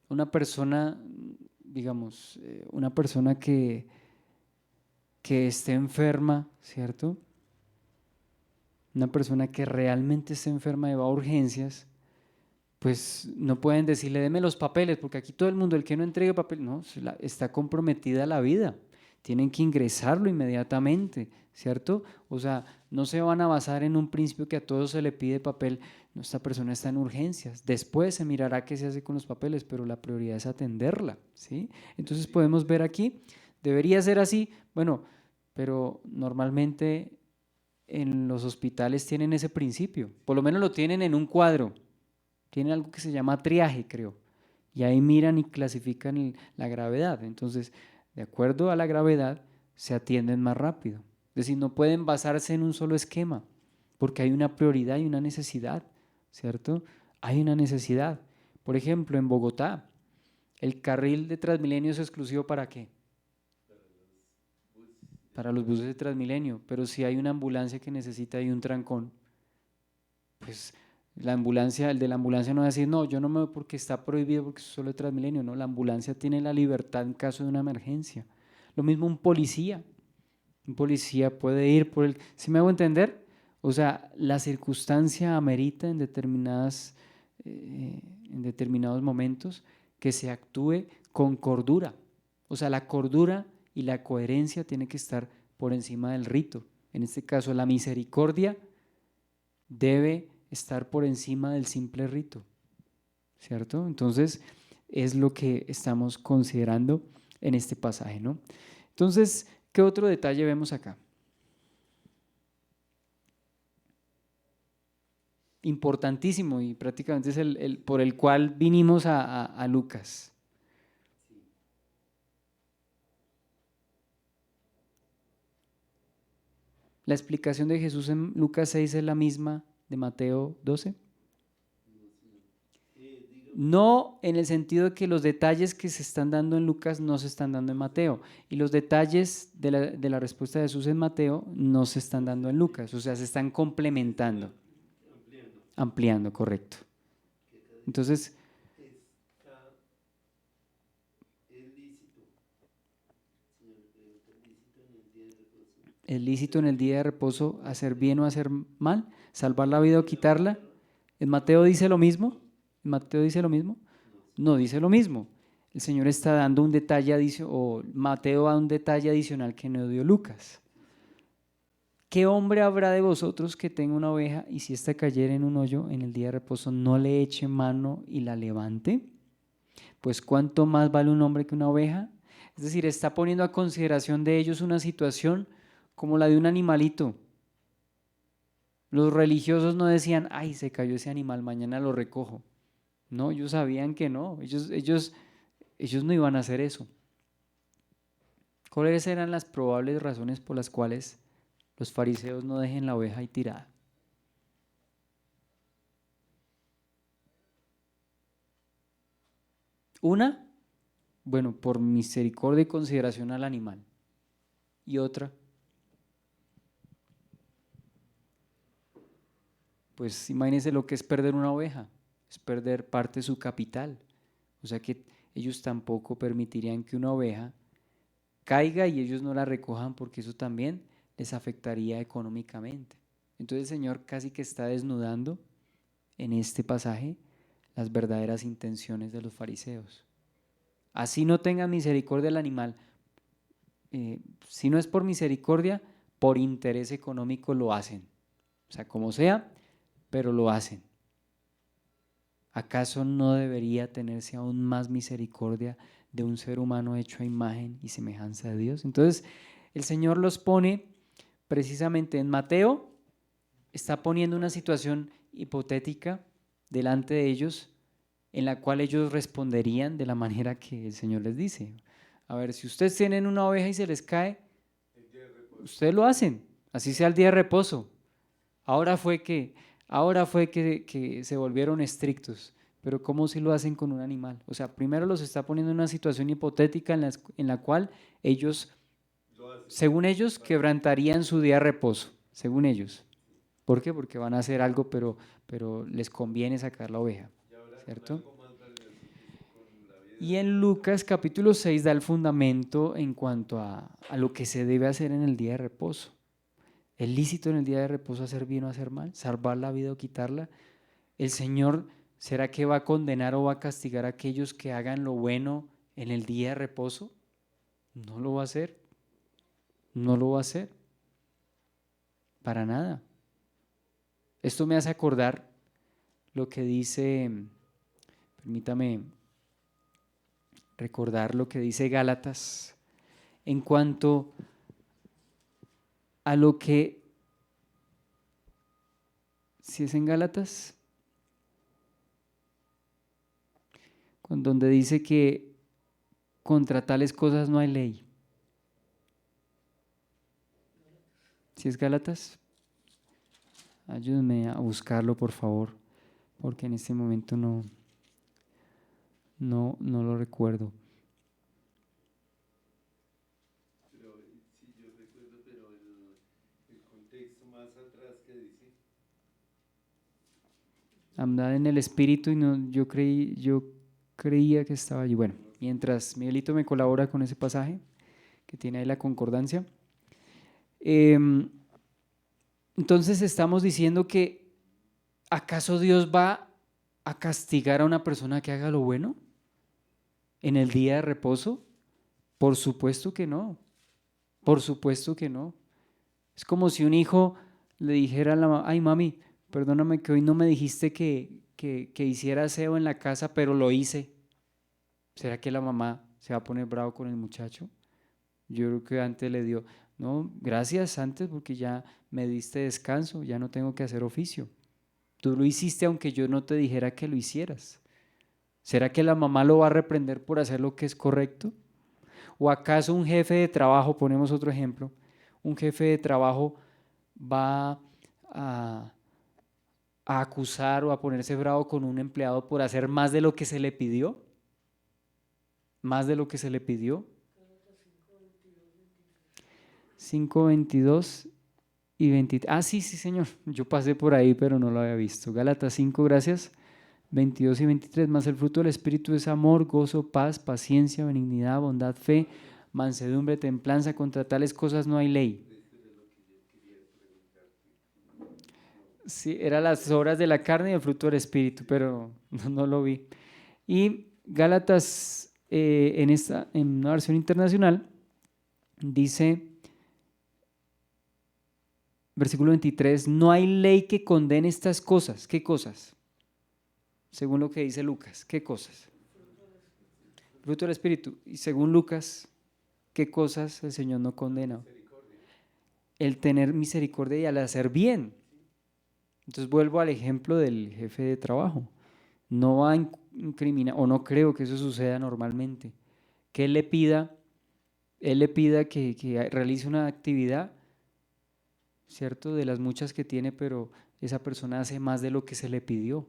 Una persona, digamos, una persona que esté enferma, ¿cierto? Una persona que realmente esté enferma y va a urgencias, pues no pueden decirle, deme los papeles, porque aquí todo el mundo, el que no entregue papel, no, está comprometida la vida, tienen que ingresarlo inmediatamente, ¿cierto? O sea, no se van a basar en un principio que a todos se le pide papel, no, esta persona está en urgencias, después se mirará qué se hace con los papeles, pero la prioridad es atenderla, ¿sí? Entonces podemos ver aquí, debería ser así, bueno, pero normalmente en los hospitales tienen ese principio, por lo menos lo tienen en un cuadro. Tienen algo que se llama triaje, creo, y ahí miran y clasifican la gravedad. Entonces, de acuerdo a la gravedad, se atienden más rápido. Es decir, no pueden basarse en un solo esquema, porque hay una prioridad y una necesidad, ¿cierto? Hay una necesidad. Por ejemplo, en Bogotá, el carril de Transmilenio es exclusivo ¿para qué? Para los buses de Transmilenio, pero si hay una ambulancia que necesita y un trancón, pues la ambulancia, el de la ambulancia no va a decir, no, yo no me voy porque está prohibido, porque eso solo es Transmilenio, no, la ambulancia tiene la libertad en caso de una emergencia. Lo mismo un policía puede ir por el, ¿sí me hago entender? O sea, la circunstancia amerita en determinados momentos que se actúe con cordura. O sea, la cordura y la coherencia tienen que estar por encima del rito. En este caso, la misericordia debe estar por encima del simple rito, ¿cierto? Entonces, es lo que estamos considerando en este pasaje, ¿no? Entonces, ¿qué otro detalle vemos acá? Importantísimo y prácticamente es el por el cual vinimos a Lucas. La explicación de Jesús en Lucas 6 es la misma de Mateo 12. No en el sentido de que los detalles que se están dando en Lucas no se están dando en Mateo y los detalles de la respuesta de Jesús en Mateo no se están dando en Lucas, o sea, se están complementando, ampliando, correcto. Entonces, ¿es lícito en el día de reposo hacer bien o hacer mal? ¿Salvar la vida o quitarla? ¿En Mateo dice lo mismo? ¿En Mateo dice lo mismo? No dice lo mismo. El Señor está dando un detalle adicional, o Mateo da un detalle adicional que no dio Lucas. ¿Qué hombre habrá de vosotros que tenga una oveja y si ésta cayera en un hoyo en el día de reposo no le eche mano y la levante? Pues ¿cuánto más vale un hombre que una oveja? Es decir, está poniendo a consideración de ellos una situación como la de un animalito. Los religiosos no decían, ay, se cayó ese animal, mañana lo recojo. No, ellos sabían que no, ellos no iban a hacer eso. ¿Cuáles eran las probables razones por las cuales los fariseos no dejen la oveja ahí tirada? Una, bueno, por misericordia y consideración al animal. Y otra, pues imagínense lo que es perder una oveja, es perder parte de su capital. O sea que ellos tampoco permitirían que una oveja caiga y ellos no la recojan porque eso también les afectaría económicamente. Entonces el Señor casi que está desnudando en este pasaje las verdaderas intenciones de los fariseos. Así no tengan misericordia del animal, si no es por misericordia, por interés económico lo hacen. O sea, como sea, pero lo hacen. ¿Acaso no debería tenerse aún más misericordia de un ser humano hecho a imagen y semejanza de Dios? Entonces, el Señor los pone precisamente en Mateo, está poniendo una situación hipotética delante de ellos, en la cual ellos responderían de la manera que el Señor les dice. A ver, si ustedes tienen una oveja y se les cae, ustedes lo hacen, así sea el día de reposo. Ahora fue que se volvieron estrictos, pero ¿cómo si lo hacen con un animal? O sea, primero los está poniendo en una situación hipotética en la cual ellos, según ellos, quebrantarían su día de reposo, según ellos. ¿Por qué? Porque van a hacer algo, pero les conviene sacar la oveja, ¿cierto? Y en Lucas capítulo 6 da el fundamento en cuanto a lo que se debe hacer en el día de reposo. ¿Es lícito en el día de reposo hacer bien o hacer mal? ¿Salvar la vida o quitarla? ¿El Señor será que va a condenar o va a castigar a aquellos que hagan lo bueno en el día de reposo? No lo va a hacer. No lo va a hacer. Para nada. Esto me hace acordar lo que dice, permítame recordar lo que dice Gálatas en cuanto a lo que, si es en Gálatas, donde dice que contra tales cosas no hay ley. Si es Gálatas, ayúdenme a buscarlo por favor, porque en este momento no lo recuerdo. Pero sí, yo recuerdo, pero el contexto más atrás que dice. Andad en el espíritu y no, yo creía que estaba allí. Bueno, mientras Miguelito me colabora con ese pasaje que tiene ahí la concordancia. Entonces estamos diciendo que ¿acaso Dios va a castigar a una persona que haga lo bueno en el día de reposo? Por supuesto que no, por supuesto que no. Es como si un hijo le dijera a la mamá, ay mami, perdóname que hoy no me dijiste que hiciera aseo en la casa, pero lo hice. ¿Será que la mamá se va a poner bravo con el muchacho? Yo creo que antes le dio, no, gracias antes porque ya me diste descanso, ya no tengo que hacer oficio. Tú lo hiciste aunque yo no te dijera que lo hicieras. ¿Será que la mamá lo va a reprender por hacer lo que es correcto? ¿O acaso un jefe de trabajo, ponemos otro ejemplo, un jefe de trabajo va a, a acusar o a ponerse bravo con un empleado por hacer más de lo que se le pidió? ¿Más de lo que se le pidió? 5:22 y 23. Ah, sí, sí, señor. Yo pasé por ahí, pero no lo había visto. Gálatas 5, gracias. 22 y 23. Más el fruto del Espíritu es amor, gozo, paz, paciencia, benignidad, bondad, fe, mansedumbre, templanza. Contra tales cosas no hay ley. Sí, eran las obras de la carne y el fruto del Espíritu, pero no lo vi. Y Gálatas, en una versión internacional, dice, versículo 23, no hay ley que condene estas cosas. ¿Qué cosas? Según lo que dice Lucas, ¿qué cosas? Fruto del Espíritu. Y según Lucas, ¿qué cosas el Señor no condena? El tener misericordia y al hacer bien. Entonces vuelvo al ejemplo del jefe de trabajo. No va a incriminar, o no creo que eso suceda normalmente, que él le pida que realice una actividad, ¿cierto? De las muchas que tiene, pero esa persona hace más de lo que se le pidió.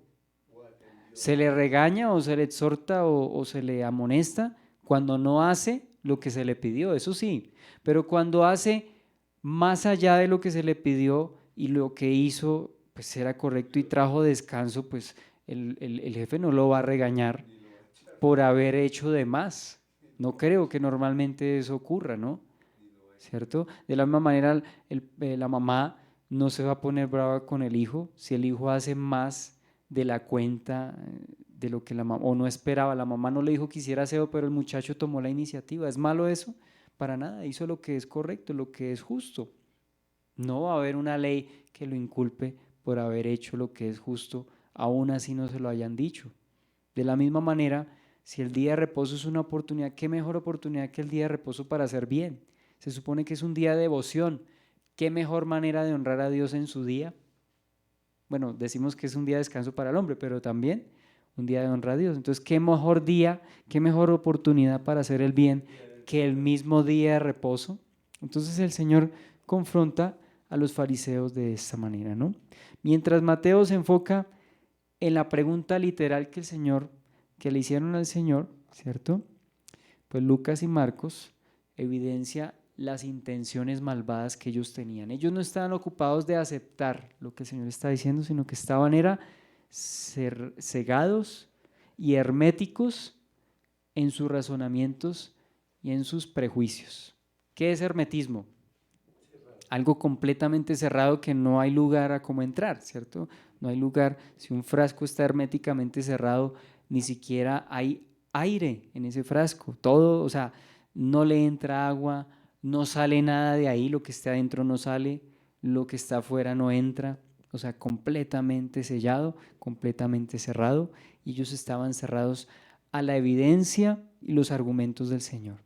Se le regaña o se le exhorta o se le amonesta cuando no hace lo que se le pidió, eso sí, pero cuando hace más allá de lo que se le pidió y lo que hizo pues era correcto y trajo descanso, pues el jefe no lo va a regañar por haber hecho de más. No creo que normalmente eso ocurra, ¿no? ¿Cierto? De la misma manera la mamá no se va a poner brava con el hijo si el hijo hace más de la cuenta de lo que la mamá, o no esperaba, la mamá no le dijo que hiciera aseo, pero el muchacho tomó la iniciativa. ¿Es malo eso? Para nada, hizo lo que es correcto, lo que es justo. No va a haber una ley que lo inculpe por haber hecho lo que es justo, aún así no se lo hayan dicho. De la misma manera, si el día de reposo es una oportunidad, ¿qué mejor oportunidad que el día de reposo para hacer bien? Se supone que es un día de devoción. ¿Qué mejor manera de honrar a Dios en su día? Bueno, decimos que es un día de descanso para el hombre, pero también un día de honra a Dios. Entonces, ¿qué mejor día, qué mejor oportunidad para hacer el bien que el mismo día de reposo? Entonces el Señor confronta a los fariseos de esta manera, ¿no? Mientras Mateo se enfoca en la pregunta literal que le hicieron al Señor, ¿cierto? Pues Lucas y Marcos evidencia las intenciones malvadas que ellos tenían. Ellos no estaban ocupados de aceptar lo que el Señor está diciendo, sino que estaban cegados y herméticos en sus razonamientos y en sus prejuicios. ¿Qué es hermetismo? Algo completamente cerrado que no hay lugar a cómo entrar, ¿cierto? No hay lugar, si un frasco está herméticamente cerrado, ni siquiera hay aire en ese frasco, todo, o sea, no le entra agua, no sale nada de ahí, lo que está adentro no sale, lo que está afuera no entra, o sea, completamente sellado, completamente cerrado, y ellos estaban cerrados a la evidencia y los argumentos del Señor,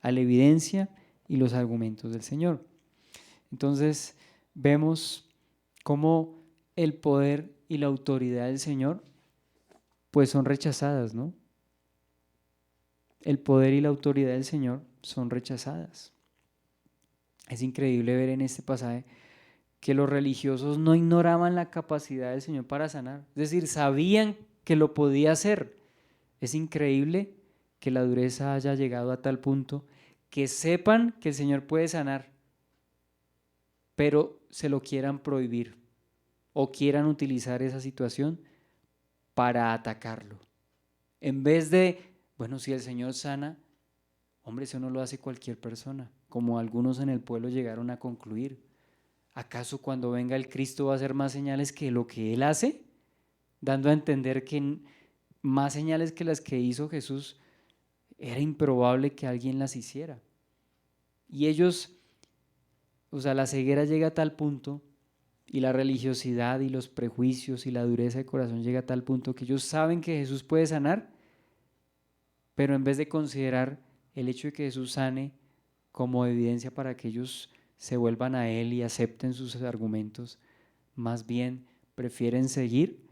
a la evidencia y los argumentos del Señor. Entonces vemos cómo el poder y la autoridad del Señor pues son rechazadas, ¿no? El poder y la autoridad del Señor son rechazadas. Es increíble ver en este pasaje que los religiosos no ignoraban la capacidad del Señor para sanar, es decir, sabían que lo podía hacer. Es increíble que la dureza haya llegado a tal punto que sepan que el Señor puede sanar, pero se lo quieran prohibir o quieran utilizar esa situación para atacarlo. En vez de, bueno, si el Señor sana, hombre, eso no lo hace cualquier persona, como algunos en el pueblo llegaron a concluir. ¿Acaso cuando venga el Cristo va a hacer más señales que lo que Él hace? Dando a entender que más señales que las que hizo Jesús era improbable que alguien las hiciera. Y ellos, o sea, la ceguera llega a tal punto y la religiosidad y los prejuicios y la dureza de corazón llega a tal punto que ellos saben que Jesús puede sanar, pero en vez de considerar el hecho de que Jesús sane como evidencia para que ellos se vuelvan a Él y acepten sus argumentos, más bien prefieren seguir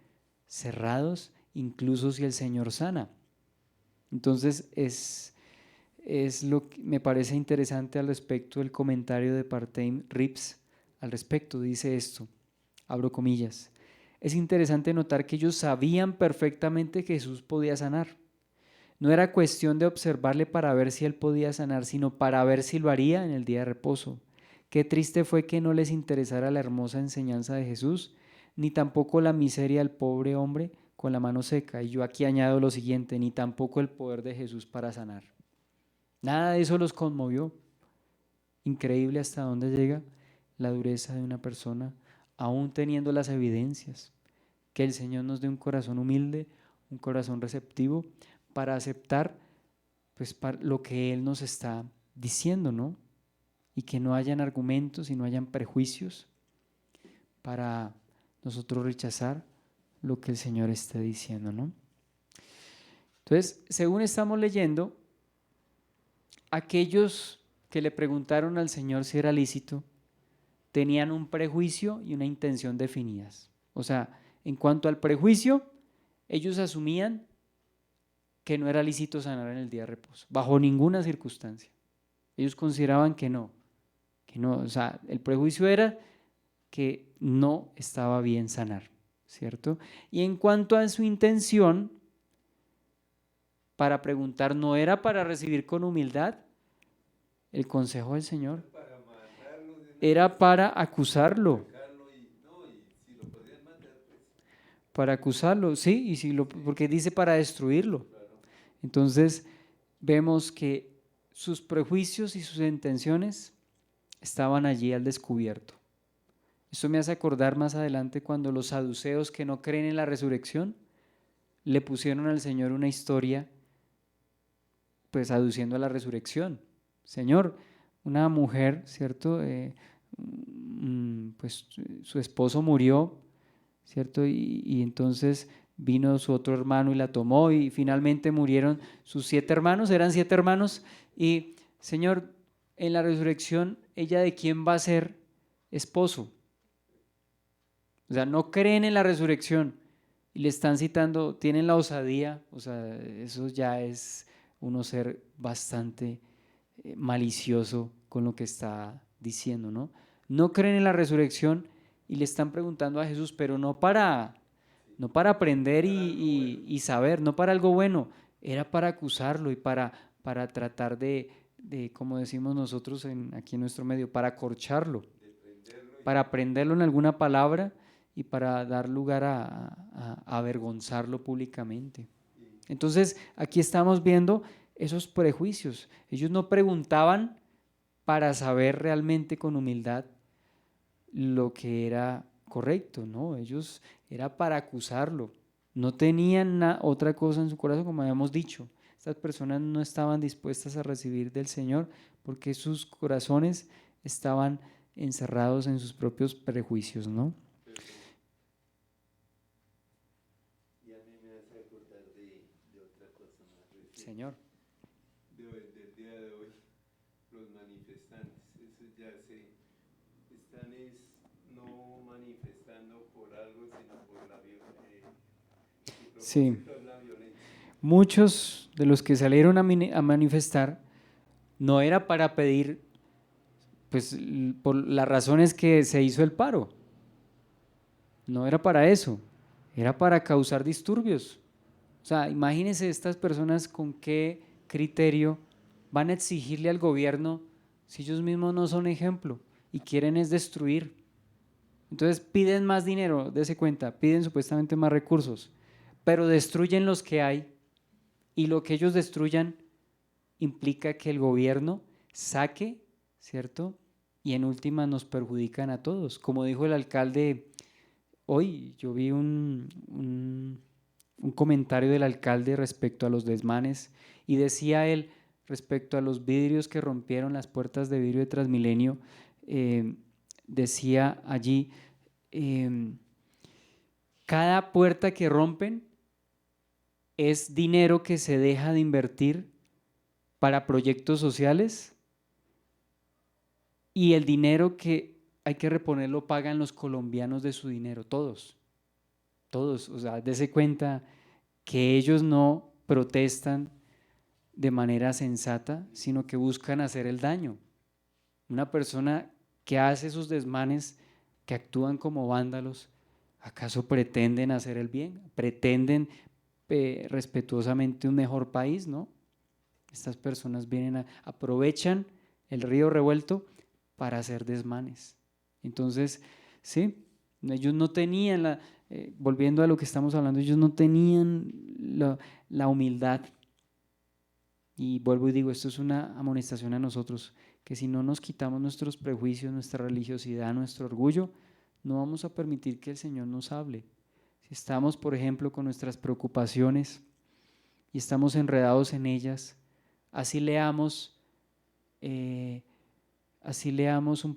cerrados incluso si el Señor sana. Entonces es lo que me parece interesante al respecto del comentario de Partheim Rips al respecto. Dice esto, abro comillas: es interesante notar que ellos sabían perfectamente que Jesús podía sanar. No era cuestión de observarle para ver si él podía sanar, sino para ver si lo haría en el día de reposo. Qué triste fue que no les interesara la hermosa enseñanza de Jesús, ni tampoco la miseria del pobre hombre con la mano seca. Y yo aquí añado lo siguiente: ni tampoco el poder de Jesús para sanar. Nada de eso los conmovió. Increíble hasta dónde llega la dureza de una persona, aún teniendo las evidencias. Que el Señor nos dé un corazón humilde, un corazón receptivo para aceptar pues para lo que Él nos está diciendo, ¿no? Y que no hayan argumentos y no hayan prejuicios para nosotros rechazar lo que el Señor está diciendo, ¿no? Entonces, según estamos leyendo, aquellos que le preguntaron al Señor si era lícito tenían un prejuicio y una intención definidas. O sea, en cuanto al prejuicio, ellos asumían que no era lícito sanar en el día de reposo, bajo ninguna circunstancia. Ellos consideraban que no, o sea, el prejuicio era que no estaba bien sanar, ¿cierto? Y en cuanto a su intención, para preguntar, no era para recibir con humildad el consejo del Señor, era para acusarlo. Para acusarlo, sí, porque dice para destruirlo. Entonces vemos que sus prejuicios y sus intenciones estaban allí al descubierto. Esto me hace acordar más adelante cuando los saduceos que no creen en la resurrección le pusieron al Señor una historia, pues aduciendo a la resurrección. Señor, una mujer, ¿cierto? Pues su esposo murió, ¿cierto? Y entonces vino su otro hermano y la tomó y finalmente murieron sus 7 hermanos, eran 7 hermanos. Y Señor, en la resurrección, ¿ella de quién va a ser esposo? O sea, no creen en la resurrección y le están citando, tienen la osadía, o sea, eso ya es uno ser bastante malicioso con lo que está diciendo, ¿no? No creen en la resurrección y le están preguntando a Jesús, pero no para aprender y saber, no para algo bueno, era para acusarlo y para tratar como decimos nosotros aquí en nuestro medio, para acorcharlo, para prenderlo en alguna palabra y para dar lugar a avergonzarlo públicamente. Entonces, aquí estamos viendo esos prejuicios. Ellos no preguntaban para saber realmente con humildad lo que era correcto, ¿no? Ellos era para acusarlo. No tenían otra cosa en su corazón, como habíamos dicho. Estas personas no estaban dispuestas a recibir del Señor porque sus corazones estaban encerrados en sus propios prejuicios, ¿no? Y a mí me hace acordar de otra cosa más reciente. Señor. Del día de hoy, los manifestantes, esos ya están no manifestando por algo, sino por la violencia. Sí. Muchos de los que salieron a manifestar no era para pedir, pues por las razones que se hizo el paro, no era para eso, era para causar disturbios. O sea, imagínense estas personas con qué criterio van a exigirle al gobierno si ellos mismos no son ejemplo y quieren es destruir. Entonces piden más dinero, dése cuenta, piden supuestamente más recursos, pero destruyen los que hay y lo que ellos destruyan implica que el gobierno saque, ¿cierto? Y en última nos perjudican a todos. Como dijo el alcalde, hoy yo vi un comentario del alcalde respecto a los desmanes y decía él respecto a los vidrios que rompieron las puertas de vidrio de Transmilenio, decía allí, cada puerta que rompen es dinero que se deja de invertir para proyectos sociales y el dinero que hay que reponerlo pagan los colombianos de su dinero, todos, o sea, dése cuenta que ellos no protestan de manera sensata, sino que buscan hacer el daño. Una persona que hace esos desmanes, que actúan como vándalos, ¿acaso pretenden hacer el bien? ¿Pretenden respetuosamente un mejor país? ¿No? Estas personas aprovechan el río revuelto para hacer desmanes. Entonces, sí, ellos no tenían, volviendo a lo que estamos hablando, ellos no tenían la humildad. Y vuelvo y digo, esto es una amonestación a nosotros, que si no nos quitamos nuestros prejuicios, nuestra religiosidad, nuestro orgullo, no vamos a permitir que el Señor nos hable. Si estamos, por ejemplo, con nuestras preocupaciones y estamos enredados en ellas, así leamos un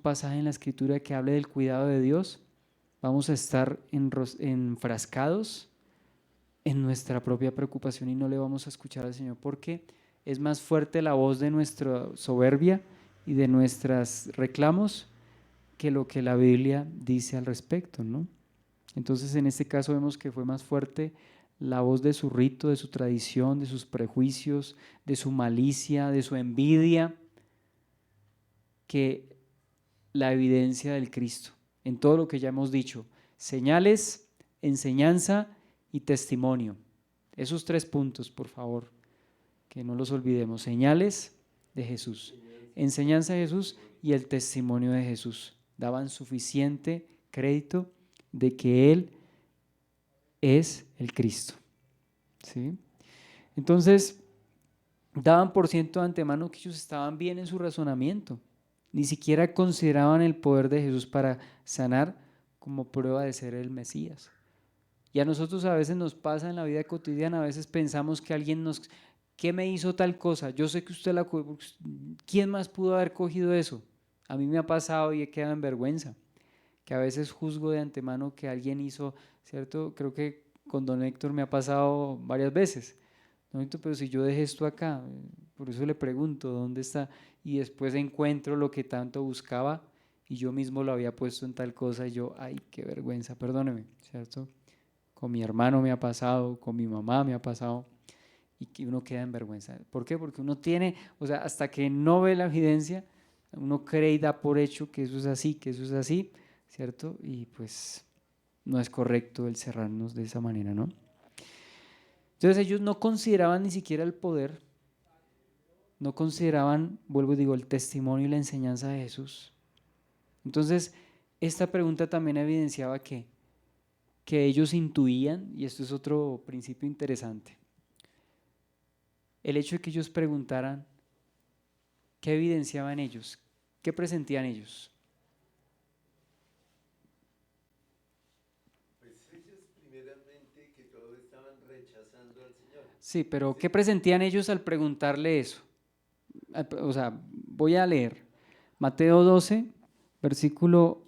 pasaje en la Escritura que hable del cuidado de Dios, vamos a estar enfrascados en nuestra propia preocupación y no le vamos a escuchar al Señor porque es más fuerte la voz de nuestra soberbia y de nuestros reclamos que lo que la Biblia dice al respecto, ¿no? Entonces en este caso vemos que fue más fuerte la voz de su rito, de su tradición, de sus prejuicios, de su malicia, de su envidia, que la evidencia del Cristo, en todo lo que ya hemos dicho, señales, enseñanza y testimonio. Esos 3 puntos, por favor, que no los olvidemos, señales de Jesús, enseñanza de Jesús y el testimonio de Jesús. Daban suficiente crédito de que Él es el Cristo. ¿Sí? Entonces, daban por ciento de antemano que ellos estaban bien en su razonamiento. Ni siquiera consideraban el poder de Jesús para sanar como prueba de ser el Mesías. Y a nosotros a veces nos pasa en la vida cotidiana, a veces pensamos que alguien nos, ¿qué me hizo tal cosa? Yo sé que usted ¿quién más pudo haber cogido eso? A mí me ha pasado y he quedado en vergüenza, que a veces juzgo de antemano que alguien hizo, ¿cierto? Creo que con don Héctor me ha pasado varias veces. Don Héctor, pero si yo dejé esto acá, por eso le pregunto, ¿dónde está? Y después encuentro lo que tanto buscaba y yo mismo lo había puesto en tal cosa y yo, ay, qué vergüenza, perdóneme, ¿cierto? Con mi hermano me ha pasado, con mi mamá me ha pasado y que uno queda en vergüenza. ¿Por qué? Porque uno tiene, o sea, hasta que no ve la evidencia, uno cree y da por hecho que eso es así, que eso es así, ¿cierto? Y pues no es correcto el cerrarnos de esa manera, ¿no? Entonces ellos no consideraban ni siquiera el poder, no consideraban, vuelvo y digo, el testimonio y la enseñanza de Jesús. Entonces, esta pregunta también evidenciaba que ellos intuían, y esto es otro principio interesante, el hecho de que ellos preguntaran qué evidenciaban ellos, qué presentían ellos. Pues ellos primeramente que todos estaban rechazando al Señor. Sí, pero ¿qué presentían ellos al preguntarle eso? O sea, voy a leer Mateo 12, versículo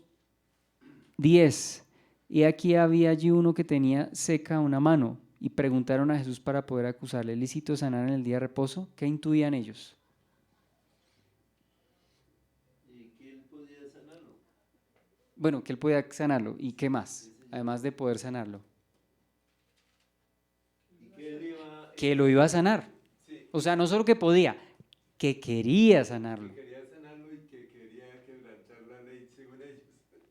10. Y aquí había allí uno que tenía seca una mano y preguntaron a Jesús para poder acusarle, ¿es lícito sanar en el día de reposo? ¿Qué intuían ellos? ¿Y que él podía sanarlo? Bueno, que él podía sanarlo. ¿Y qué más? Sí, señor. Además de poder sanarlo. Y que él iba, Que lo iba a sanar. sí, O sea, no solo que podía, que quería sanarlo. que quería sanarlo y que quería quebrantar la ley según ellos.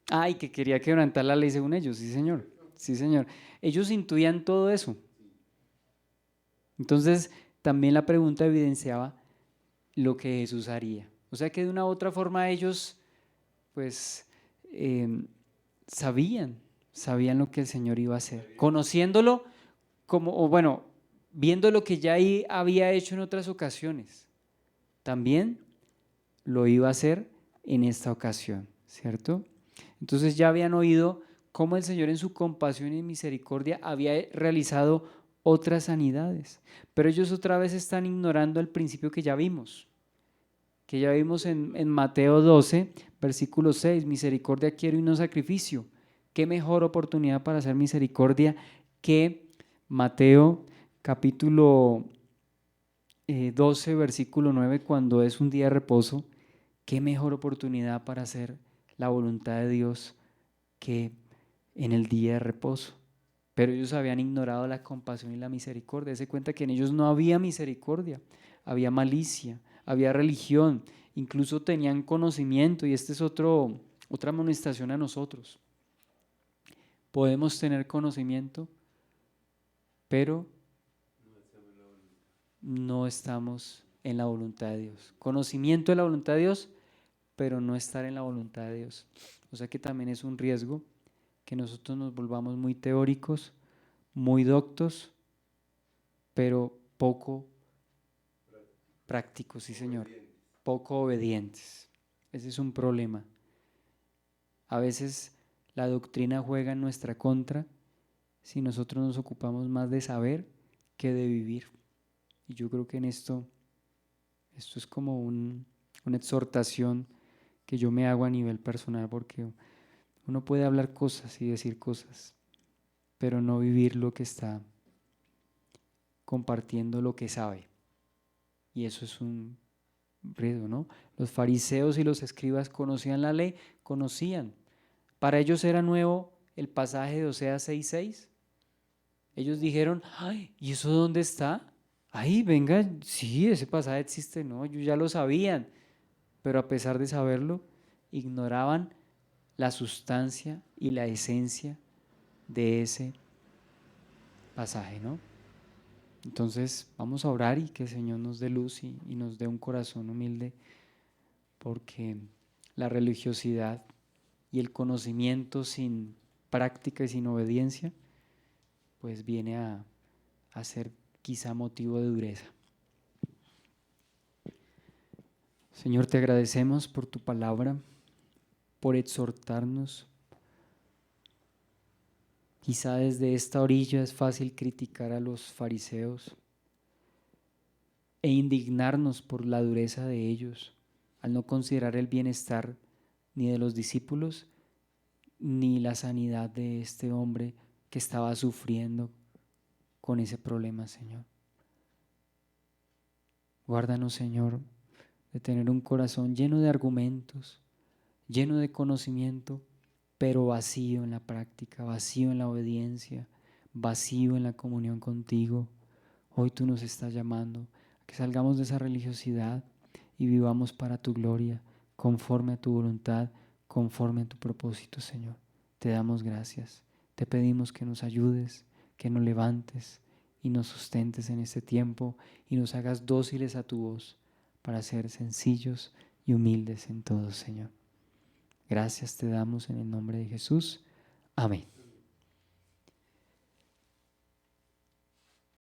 Ah, y que quería quebrantar la ley según ellos, sí señor, sí señor. Ellos intuían todo eso. Entonces, también la pregunta evidenciaba lo que Jesús haría. O sea que de una u otra forma ellos, pues, eh, sabían lo que el Señor iba a hacer. Conociéndolo como, o bueno, viendo lo que ya había hecho en otras ocasiones, también lo iba a hacer en esta ocasión, ¿cierto? Entonces ya habían oído cómo el Señor en su compasión y misericordia había realizado otras sanidades, pero ellos otra vez están ignorando el principio que ya vimos en Mateo 12, versículo 6, misericordia quiero y no sacrificio. ¿Qué mejor oportunidad para hacer misericordia que Mateo capítulo 12, versículo 9, cuando es un día de reposo? ¿Qué mejor oportunidad para hacer la voluntad de Dios que en el día de reposo? Pero ellos habían ignorado la compasión y la misericordia. Se cuenta que en ellos no había misericordia, había malicia, había religión, incluso tenían conocimiento, y esta es otra amonestación a nosotros. Podemos tener conocimiento, pero no estamos en la voluntad de Dios. Conocimiento de la voluntad de Dios, pero no estar en la voluntad de Dios. O sea que también es un riesgo que nosotros nos volvamos muy teóricos, muy doctos, pero poco prácticos, sí señor, poco obedientes. Ese es un problema. A veces la doctrina juega en nuestra contra si nosotros nos ocupamos más de saber que de vivir. Y yo creo que en esto es como una exhortación que yo me hago a nivel personal, porque uno puede hablar cosas y decir cosas, pero no vivir lo que está compartiendo, lo que sabe. Y eso es un riesgo, ¿no? Los fariseos y los escribas conocían la ley, conocían. Para ellos era nuevo el pasaje de Oseas 6:6. Ellos dijeron, ay, ¿y eso dónde está? Ay, venga, sí, ese pasaje existe, no, ellos ya lo sabían, pero a pesar de saberlo, ignoraban la sustancia y la esencia de ese pasaje, ¿no? Entonces vamos a orar y que el Señor nos dé luz y nos dé un corazón humilde, porque la religiosidad y el conocimiento sin práctica y sin obediencia, pues viene a ser quizá motivo de dureza. Señor, te agradecemos por tu palabra, por exhortarnos. Quizá desde esta orilla es fácil criticar a los fariseos e indignarnos por la dureza de ellos, al no considerar el bienestar ni de los discípulos, ni la sanidad de este hombre que estaba sufriendo con ese problema, Señor. Guárdanos, Señor, de tener un corazón lleno de argumentos, lleno de conocimiento, pero vacío en la práctica, vacío en la obediencia, vacío en la comunión contigo. Hoy tú nos estás llamando a que salgamos de esa religiosidad y vivamos para tu gloria, conforme a tu voluntad, conforme a tu propósito, Señor. Te damos gracias. Te pedimos que nos ayudes, que nos levantes y nos sustentes en este tiempo y nos hagas dóciles a tu voz para ser sencillos y humildes en todo, Señor. Gracias te damos en el nombre de Jesús. Amén.